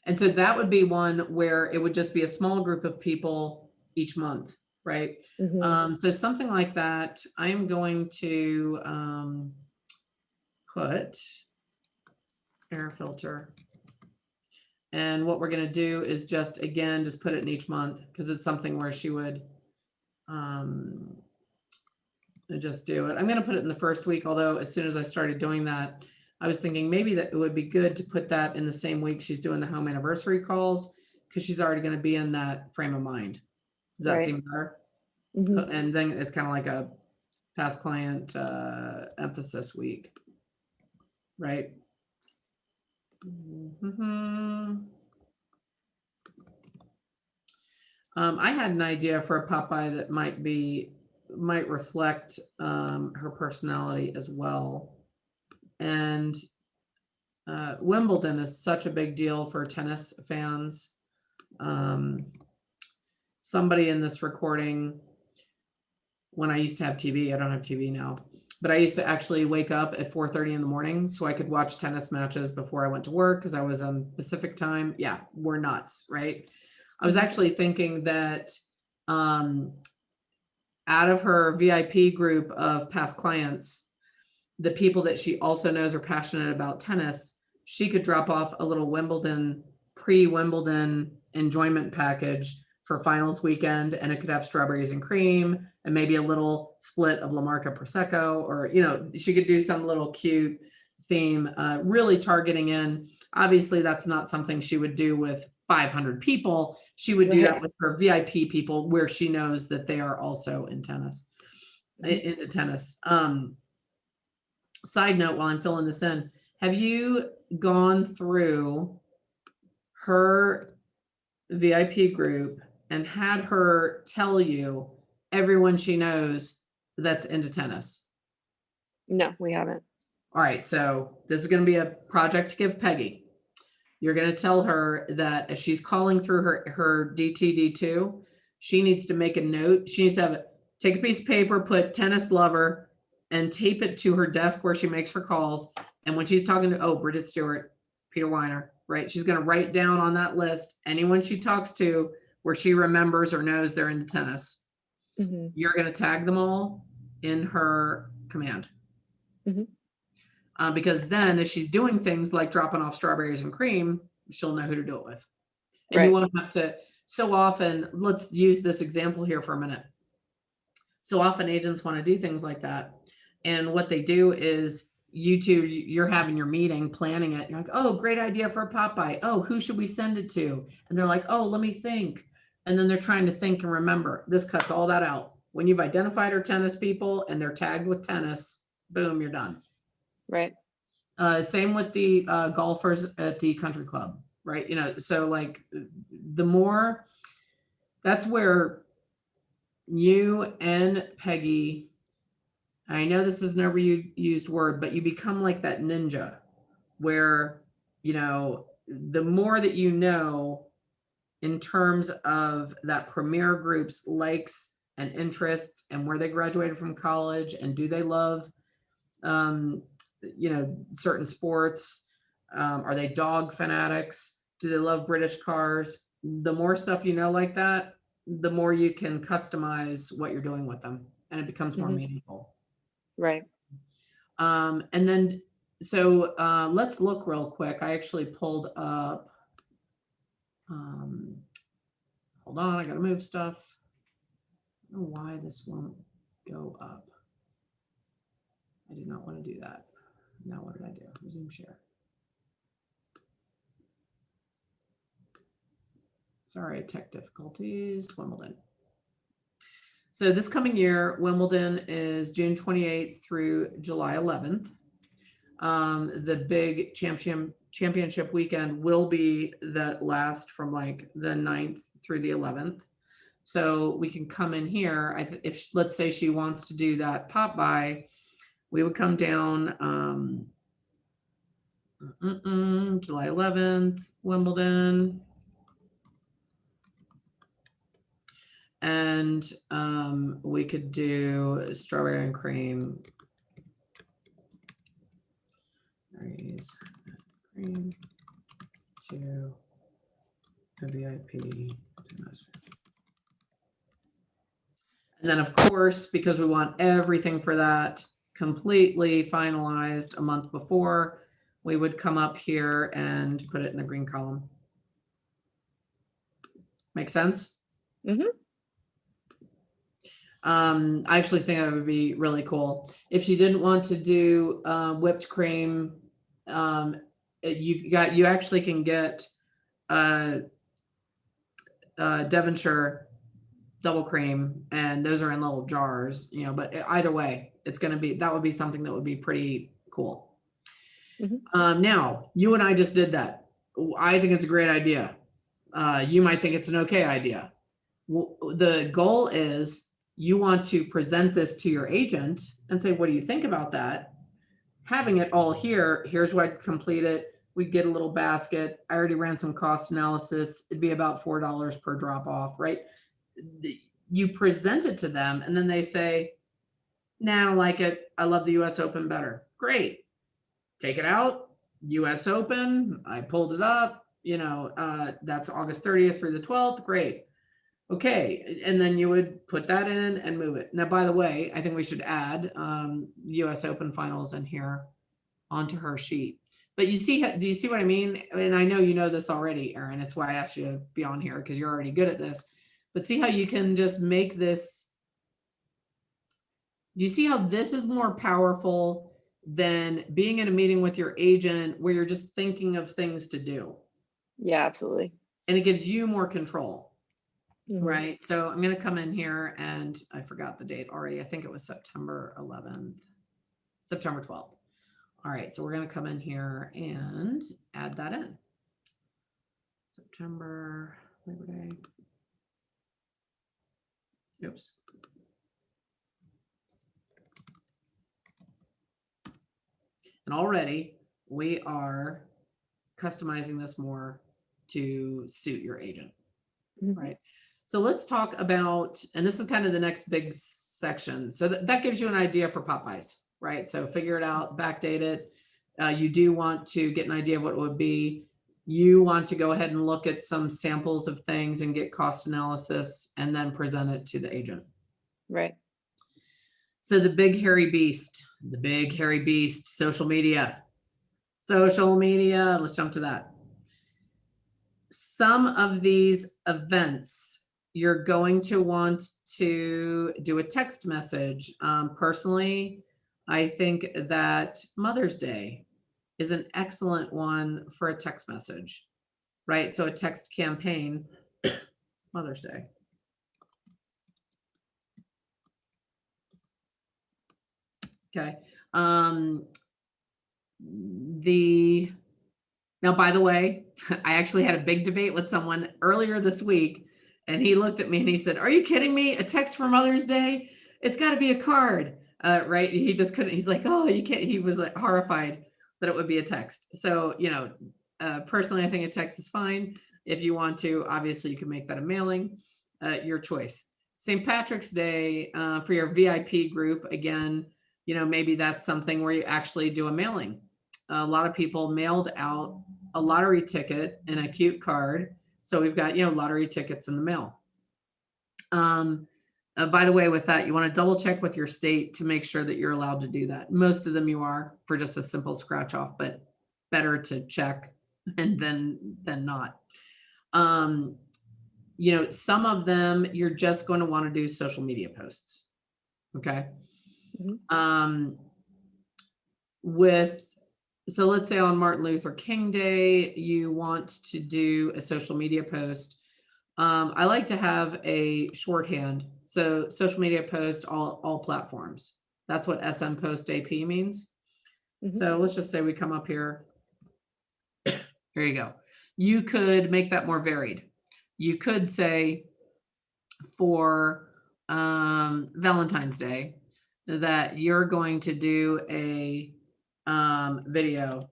And so that would be one where it would just be a small group of people each month, right? So something like that, I am going to put air filter. And what we're going to do is just put it in each month because it's something where she would just do it. I'm going to put it in the first week, although as soon as I started doing that, I was thinking maybe that it would be good to put that in the same week she's doing the home anniversary calls because she's already going to be in that frame of mind. Does that seem better? And then it's kind of like a past client emphasis week, right? I had an idea for a Popeye that might reflect her personality as well. And Wimbledon is such a big deal for tennis fans. Somebody in this recording, when I used to have TV, I don't have TV now, but I used to actually wake up at 4:30 in the morning so I could watch tennis matches before I went to work because I was on Pacific time. Yeah, we're nuts, right? I was actually thinking that out of her VIP group of past clients, the people that she also knows are passionate about tennis, she could drop off a little pre-Wimbledon enjoyment package for finals weekend, and it could have strawberries and cream and maybe a little split of La Marca Prosecco, or, she could do some little cute theme, really targeting in. Obviously, that's not something she would do with 500 people. She would do that with her VIP people where she knows that they are also into tennis. Side note, while I'm filling this in, have you gone through her VIP group and had her tell you everyone she knows that's into tennis? No, we haven't. All right, so this is going to be a project to give Peggy. You're going to tell her that as she's calling through her DTD2, she needs to make a note. She needs to take a piece of paper, put tennis lover, and tape it to her desk where she makes her calls. And when she's talking to, Bridget Stuart, Peter Weiner, right? She's going to write down on that list anyone she talks to where she remembers or knows they're into tennis. You're going to tag them all in her command. Because then if she's doing things like dropping off strawberries and cream, she'll know who to do it with. And you won't have to, so often, let's use this example here for a minute. So often agents want to do things like that. And what they do is you're having your meeting, planning it. You're like, oh, great idea for a Popeye. Oh, who should we send it to? And they're like, oh, let me think. And then they're trying to think and remember. This cuts all that out. When you've identified her tennis people and they're tagged with tennis, boom, you're done. Right. Same with the golfers at the country club, right? So like the more, that's where you and Peggy, I know this is an overused word, but you become like that ninja where, the more that you know in terms of that premier group's likes and interests and where they graduated from college and do they love, certain sports, are they dog fanatics? Do they love British cars? The more stuff you know like that, the more you can customize what you're doing with them and it becomes more Mhm. meaningful. Right. And then, so let's look real quick. I actually pulled up, um, hold on, I gotta move stuff. I don't know why this won't go up. I did not want to do that. Now what did I do? Resume share. Sorry, tech difficulties, Wimbledon. So this coming year, Wimbledon is June 28th through July 11th. The big championship weekend will be that last from like the 9th through the 11th. So we can come in here. If let's say she wants to do that pop by, we would come down July 11th, Wimbledon. And we could do strawberry and cream. Cream to a VIP to master. And then of course, because we want everything for that completely finalized a month before, we would come up here and put it in the green column. Make sense? Mhm. I actually think that would be really cool. If she didn't want to do whipped cream, you actually can get Devonshire double cream, and those are in little jars, but either way, that would be something that would be pretty cool. Mhm. Now, you and I just did that. I think it's a great idea. You might think it's an okay idea. The goal is you want to present this to your agent and say, what do you think about that? Having it all here, here's what I'd complete it. We get a little basket. I already ran some cost analysis. It'd be about $4 per drop off, right? You present it to them and then they say, nah, I don't like it. I love the US Open better. Great. Take it out. US Open. I pulled it up. That's August 30th through the 12th. Great. Okay. And then you would put that in and move it. Now, by the way, I think we should add US Open finals in here onto her sheet. But do you see what I mean? And I know you know this already, Erin. It's why I asked you to be on here because you're already good at this. But see how you can just make this. Do you see how this is more powerful than being in a meeting with your agent where you're just thinking of things to do? Yeah, absolutely. And it gives you more control, Mhm. right? So I'm going to come in here and I forgot the date already. I think it was September 11th, September 12th. All right, so we're going to come in here and add that in. September, Labor Day. Oops. And already we are customizing this more to suit your agent, Mhm. right? So let's talk about, and this is kind of the next big section. So that gives you an idea for Popeyes, right? So figure it out, backdate it. You do want to get an idea of what it would be. You want to go ahead and look at some samples of things and get cost analysis and then present it to the agent. Right. So the big hairy beast, social media. Social media, let's jump to that. Some of these events, you're going to want to do a text message. Personally, I think that Mother's Day is an excellent one for a text message, right? So a text campaign, Mother's Day. Okay. Now, by the way, I actually had a big debate with someone earlier this week, And he looked at me and he said, "Are you kidding me? A text for Mother's Day? It's got to be a card." Right. He just couldn't. He's like, "Oh, you can't." He was like horrified that it would be a text. So, personally, I think a text is fine. If you want to, obviously, you can make that a mailing, your choice. St. Patrick's Day, for your VIP group, again, maybe that's something where you actually do a mailing. A lot of people mailed out a lottery ticket and a cute card. So we've got, lottery tickets in the mail. By the way, with that, you want to double check with your state to make sure that you're allowed to do that. Most of them you are for just a simple scratch off, but better to check and then not. Some of them you're just going to want to do social media posts. Okay. Mhm. So let's say on Martin Luther King Day, you want to do a social media post. I like to have a shorthand. So social media post, all platforms. That's what SM Post AP means. Mhm. So let's just say we come up here. Here you go. You could make that more varied. You could say for Valentine's Day that you're going to do a video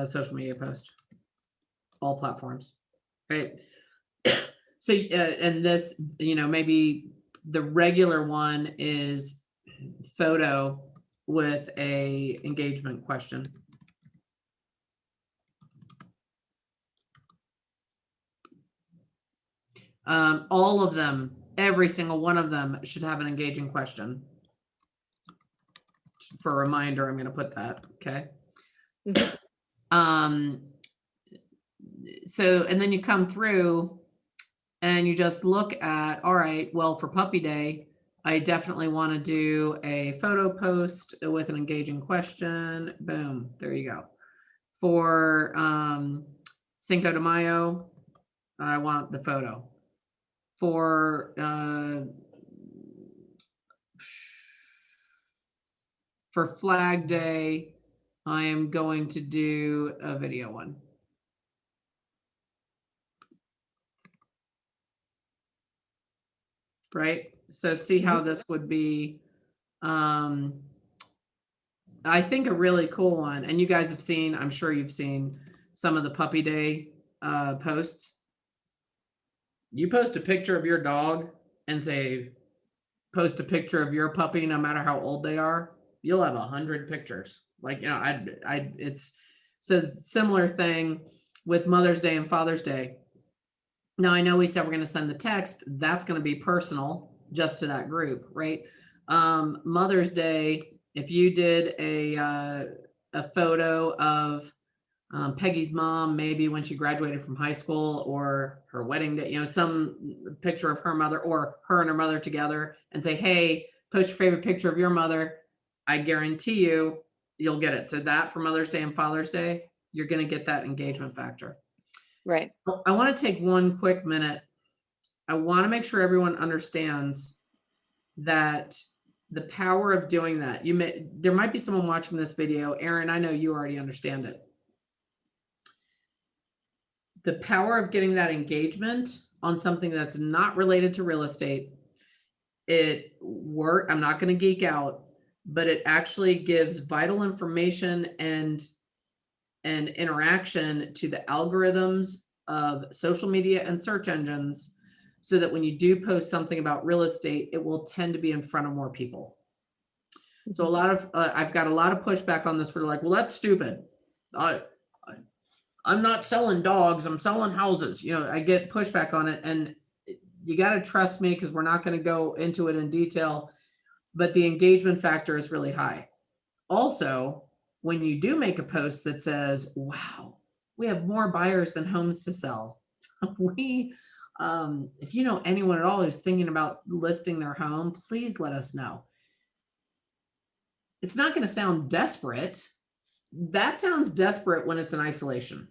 social media post, all platforms, right? So, and this, maybe the regular one is photo with a engagement question. All of them, every single one of them should have an engaging question. For a reminder, I'm going to put that. Okay. Mhm. So, and then you come through and you just look at, all right, well, for Puppy Day, I definitely want to do a photo post with an engaging question. Boom, there you go. For Cinco de Mayo, I want the photo. For Flag Day, I am going to do a video one. Right? So see how this would be, I think a really cool one. And you guys have seen, I'm sure you've seen some of the Puppy Day posts. You post a picture of your dog and say, post a picture of your puppy, no matter how old they are, you'll have 100 pictures. Like, it's so similar thing with Mother's Day and Father's Day. Now, I know we said we're going to send the text. That's going to be personal just to that group, right? Mother's Day, if you did a photo of Peggy's mom, maybe when she graduated from high school or her wedding day, some picture of her mother or her and her mother together, and say, hey, post your favorite picture of your mother. I guarantee you'll get it. So that for Mother's Day and Father's Day, you're going to get that engagement factor. Right. I want to take one quick minute. I want to make sure everyone understands that the power of doing that. There might be someone watching this video. Erin, I know you already understand it. The power of getting that engagement on something that's not related to real estate. I'm not going to geek out, but it actually gives vital information and interaction to the algorithms of social media and search engines, so that when you do post something about real estate, it will tend to be in front of more people. So I've got a lot of pushback on this. We're like, well, that's stupid. I'm not selling dogs, I'm selling houses. I get pushback on it, and you got to trust me because we're not going to go into it in detail, but the engagement factor is really high. Also, when you do make a post that says, wow, we have more buyers than homes to sell. If you know anyone at all who's thinking about listing their home, please let us know. It's not going to sound desperate. That sounds desperate when it's in isolation.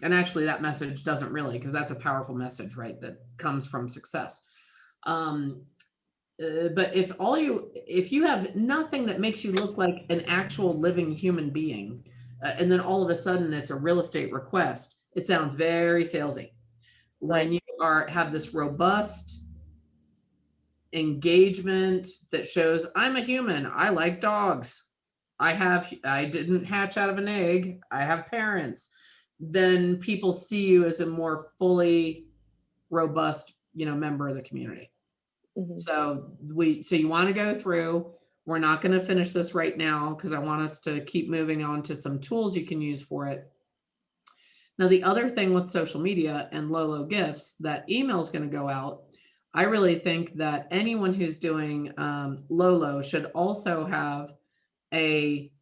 And actually that message doesn't really, because that's a powerful message, right? That comes from success. But if you have nothing that makes you look like an actual living human being, and then all of a sudden it's a real estate request, it sounds very salesy. When you have this robust engagement that shows I'm a human. I like dogs. I didn't hatch out of an egg. I have parents. Then people see you as a more fully robust, member of the community. Mhm. So you want to go through, we're not going to finish this right now because I want us to keep moving on to some tools you can use for it. Now, the other thing with social media and Lolo gifts, that email is going to go out. I really think that anyone who's doing Lolo should also have a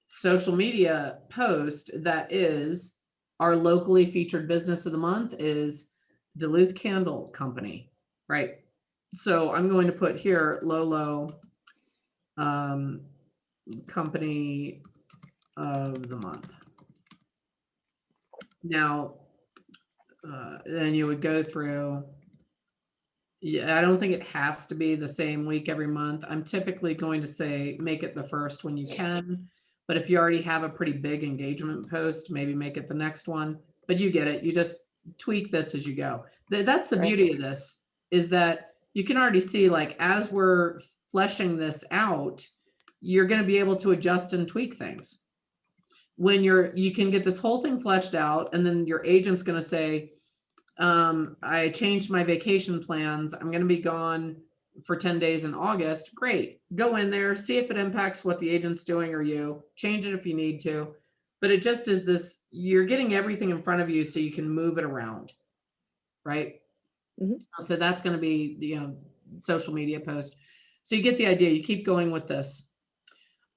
social media post that is our locally featured business of the month is Duluth Candle Company, right? So I'm going to put here Lolo Company of the month. Now, then you would go through. Yeah, I don't think it has to be the same week every month. I'm typically going to say make it the first when you can. But if you already have a pretty big engagement post, maybe make it the next one. But you get it. You just tweak this as you go. That's the Right. beauty of this, is that you can already see, like, as we're fleshing this out, you're going to be able to adjust and tweak things. When you can get this whole thing fleshed out, and then your agent's going to say, I changed my vacation plans. I'm going to be gone for 10 days in August. Great. Go in there, see if it impacts what the agent's doing or you. Change it if you need to. But it just is this, you're getting everything in front of you so you can move it around. Right. Mhm. So that's going to be the social media post. So you get the idea. You keep going with this.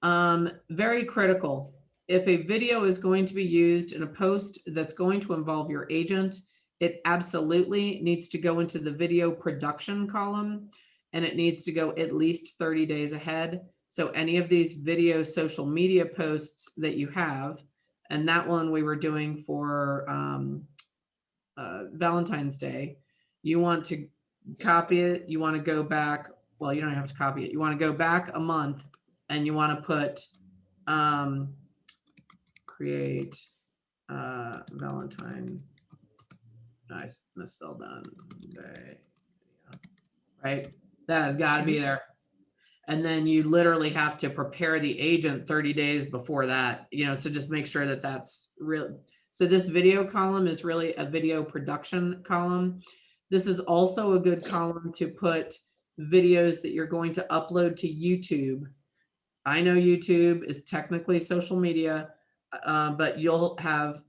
Very critical. If a video is going to be used in a post that's going to involve your agent, it absolutely needs to go into the video production column, and it needs to go at least 30 days ahead. So any of these video social media posts that you have, and that one we were doing for Valentine's Day, you want to copy it. You want to go back. Well, you don't have to copy it. You want to go back a month, and you want to put create Valentine. I misspelled that. Right? That has got to be there. And then you literally have to prepare the agent 30 days before that, so just make sure that that's real. So this video column is really a video production column. This is also a good column to put videos that you're going to upload to YouTube. I know YouTube is technically social media, but you'll have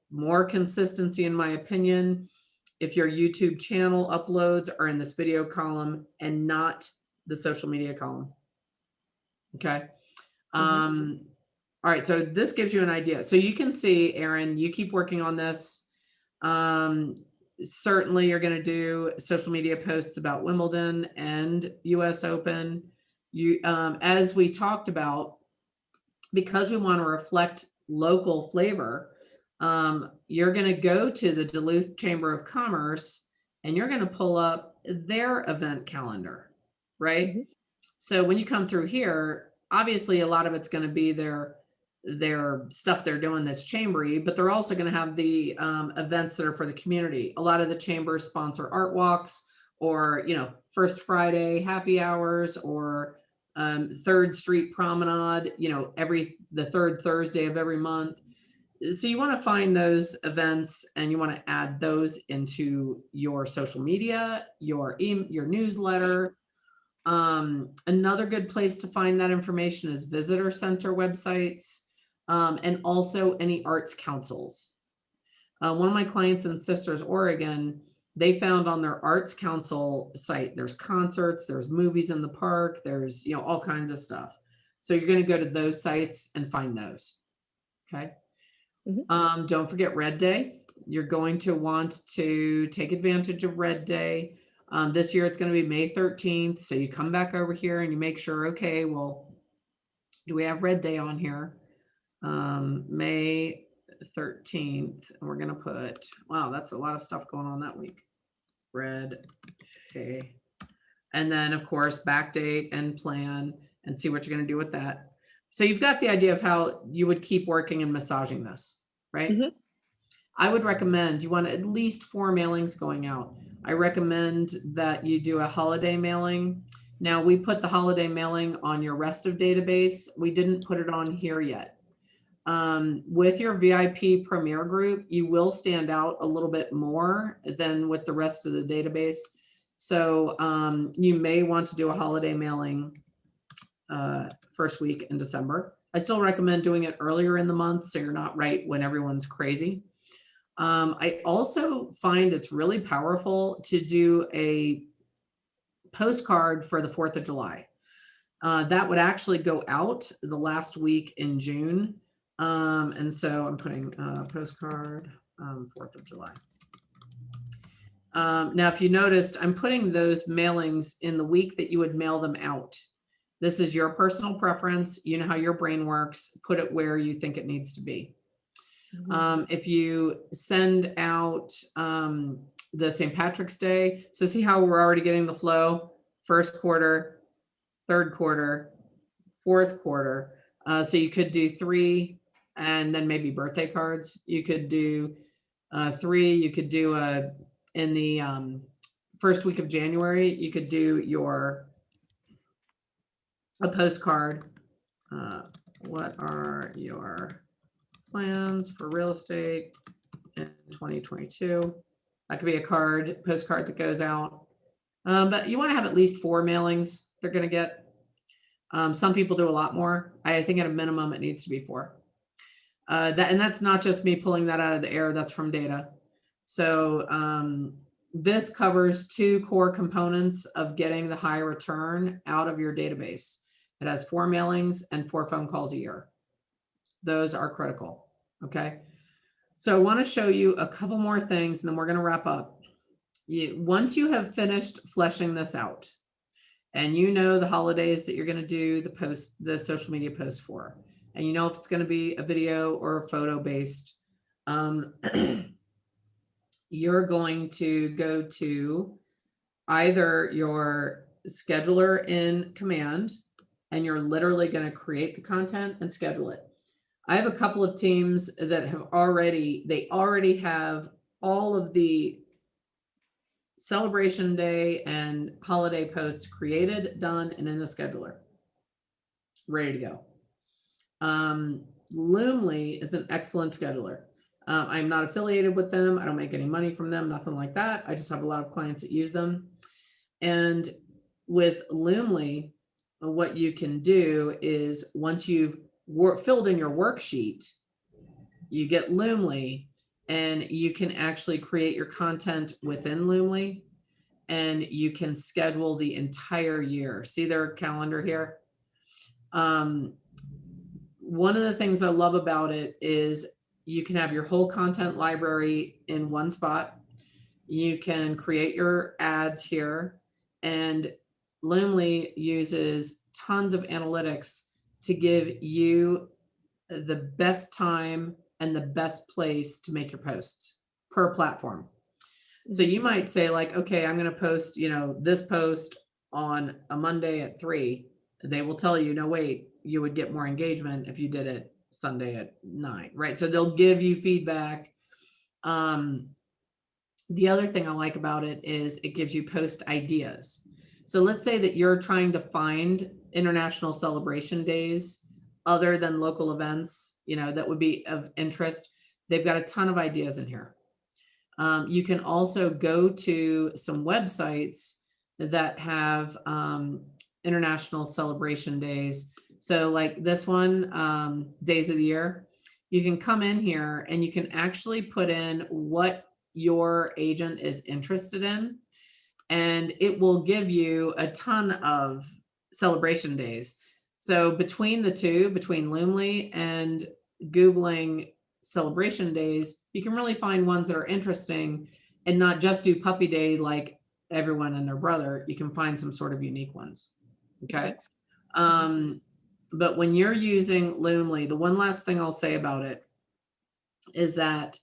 more consistency, in my opinion, if your YouTube channel uploads are in this video column and not the social media column. Okay. All right. So this gives you an idea. So you can see, Aaron, you keep working on this. Certainly you're going to do social media posts about Wimbledon and US Open. As we talked about, because we want to reflect local flavor, you're going to go to the Duluth Chamber of Commerce and you're going to pull up their event calendar, right? Mhm. So when you come through here, obviously a lot of it's going to be their stuff they're doing that's chambery, but they're also going to have the events that are for the community. A lot of the chambers sponsor art walks, or First Friday happy hours, or Third Street Promenade, the third Thursday of every month. So you want to find those events and you want to add those into your social media, your newsletter. Another good place to find that information is visitor center websites, and also any arts councils. One of my clients in Sisters, Oregon, they found on their arts council site, there's concerts, there's movies in the park, there's, all kinds of stuff. So you're going to go to those sites and find those. Okay. Don't forget Red Day. You're going to want to take advantage of Red Day. This year it's going to be May 13th. So you come back over here and you make sure, okay, well, do we have Red Day on here? May 13th. And we're going to put, wow, that's a lot of stuff going on that week. Red Day. And then, of course, backdate and plan and see what you're going to do with that. So you've got the idea of how you would keep working and massaging this, right? I would recommend you want at least 4 mailings going out. I recommend that you do a holiday mailing. Now, we put the holiday mailing on your rest of database. We didn't put it on here yet. With your VIP Premier group, you will stand out a little bit more than with the rest of the database. So you may want to do a holiday mailing first week in December. I still recommend doing it earlier in the month so you're not right when everyone's crazy. I also find it's really powerful to do a postcard for the 4th of July. That would actually go out the last week in June. And so I'm putting postcard 4th of July. Now, if you noticed, I'm putting those mailings in the week that you would mail them out. This is your personal preference. You know how your brain works. Put it where you think it needs to be. If you send out the St. Patrick's Day, so see how we're already getting the flow, first quarter, third quarter, fourth quarter. So you could do 3 and then maybe birthday cards. You could do 3. You could do in the first week of January, you could do a postcard. What are your plans for real estate in 2022? That could be a postcard that goes out. But you want to have at least 4 mailings they're going to get. Some people do a lot more. I think at a minimum, it needs to be 4. And that's not just me pulling that out of the air. That's from data. So this covers 2 core components of getting the high return out of your database. It has 4 mailings and 4 phone calls a year. Those are critical. Okay. So I want to show you a couple more things and then we're going to wrap up. Once you have finished fleshing this out and you know the holidays that you're going to do the social media post for, and you know if it's going to be a video or a photo based, you're going to go to either your scheduler in Command and you're literally going to create the content and schedule it. I have a couple of teams that have already have all of the celebration day and holiday posts created, done, and in the scheduler, ready to go. Loomly is an excellent scheduler. I'm not affiliated with them. I don't make any money from them, nothing like that. I just have a lot of clients that use them. And with Loomly, what you can do is once you've filled in your worksheet, you get Loomly and you can actually create your content within Loomly and you can schedule the entire year. See their calendar here? One of the things I love about it is you can have your whole content library in one spot. You can create your ads here, and Loomly uses tons of analytics to give you the best time and the best place to make your posts per platform. So you might say like, okay, I'm going to post, this post on a Monday at 3. They will tell you, no, wait, you would get more engagement if you did it Sunday at 9, right? So they'll give you feedback. The other thing I like about it is it gives you post ideas. So let's say that you're trying to find international celebration days other than local events, that would be of interest. They've got a ton of ideas in here. You can also go to some websites that have international celebration days. So like this one, days of the year, you can come in here and you can actually put in what your agent is interested in, and it will give you a ton of celebration days. So between the two, between Loomly and Googling celebration days, you can really find ones that are interesting and not just do puppy day like everyone and their brother. You can find some sort of unique ones. Okay. But when you're using Loomly, the one last thing I'll say about it is that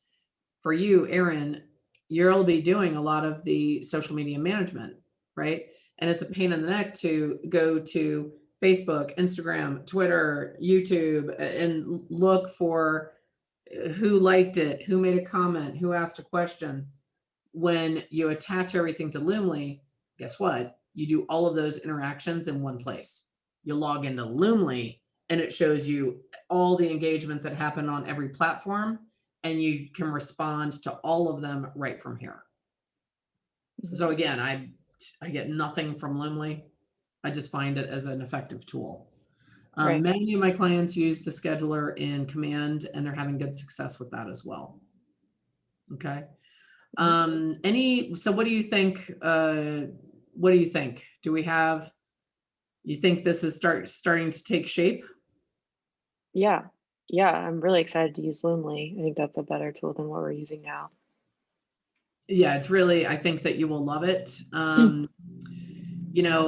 for you, Erin, you'll be doing a lot of the social media management, right? And it's a pain in the neck to go to Facebook, Instagram, Twitter, YouTube, and look for, who liked it, who made a comment, who asked a question. When you attach everything to Loomly, guess what? You do all of those interactions in one place. You log into Loomly and it shows you all the engagement that happened on every platform, and you can respond to all of them right from here. So again, I get nothing from Loomly. I just find it as an effective tool. Right. Many of my clients use the scheduler in Command, and they're having good success with that as well. Okay. So what do you think? What do you think? You think this is starting to take shape? Yeah. Yeah. I'm really excited to use Loomly. I think that's a better tool than what we're using now. Yeah, it's really, I think that you will love it.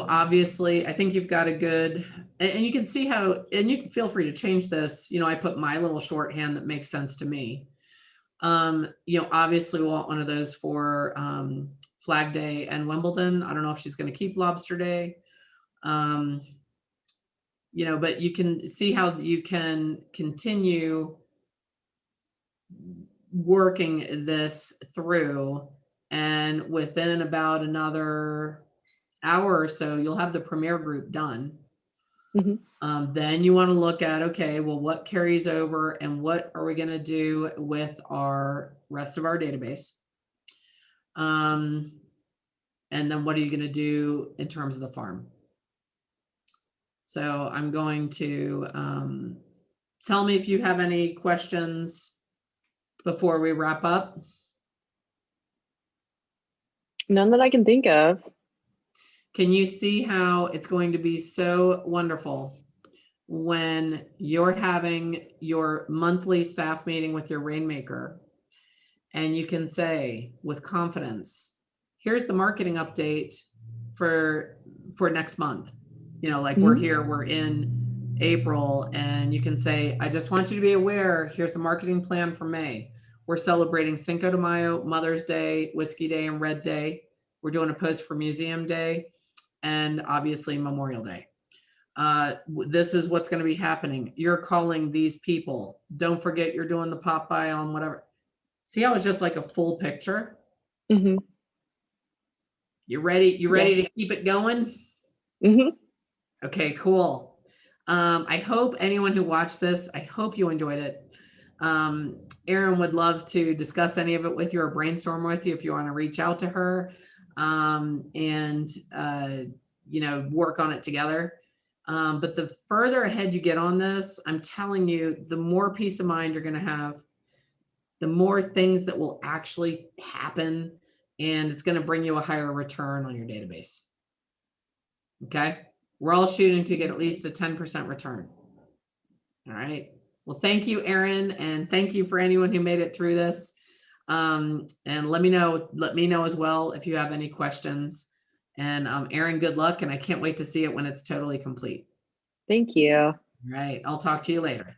Obviously I think you've got a good, and you can see how, and you can feel free to change this. I put my little shorthand that makes sense to me. Obviously we want one of those for Flag Day and Wimbledon. I don't know if she's going to keep Lobster Day. But you can see how you can continue working this through, and within about another hour or so, you'll have the Premier group done. Then you want to look at, okay, well, what carries over and what are we going to do with our rest of our database? And then what are you going to do in terms of the farm? So I'm going to tell me if you have any questions before we wrap up. None that I can think of. Can you see how it's going to be so wonderful when you're having your monthly staff meeting with your Rainmaker, and you can say with confidence, here's the marketing update for next month. We're in April, and you can say, I just want you to be aware, here's the marketing plan for May. We're celebrating Cinco de Mayo, Mother's Day, Whiskey Day, and Red Day. We're doing a post for Museum Day, and obviously Memorial Day. This is what's going to be happening. You're calling these people. Don't forget you're doing the pop by on whatever. See how it's just like a full picture? You ready? You ready to keep it going? Okay, cool. I hope anyone who watched this, I hope you enjoyed it. Erin would love to discuss any of it with you or brainstorm with you if you want to reach out to her, and work on it together. But the further ahead you get on this, I'm telling you, the more peace of mind you're going to have, the more things that will actually happen, and it's going to bring you a higher return on your database. Okay. We're all shooting to get at least a 10% return. All right. Well, thank you, Erin, and thank you for anyone who made it through this. And let me know as well if you have any questions. And Erin, good luck, and I can't wait to see it when it's totally complete. Thank you. All right. I'll talk to you later.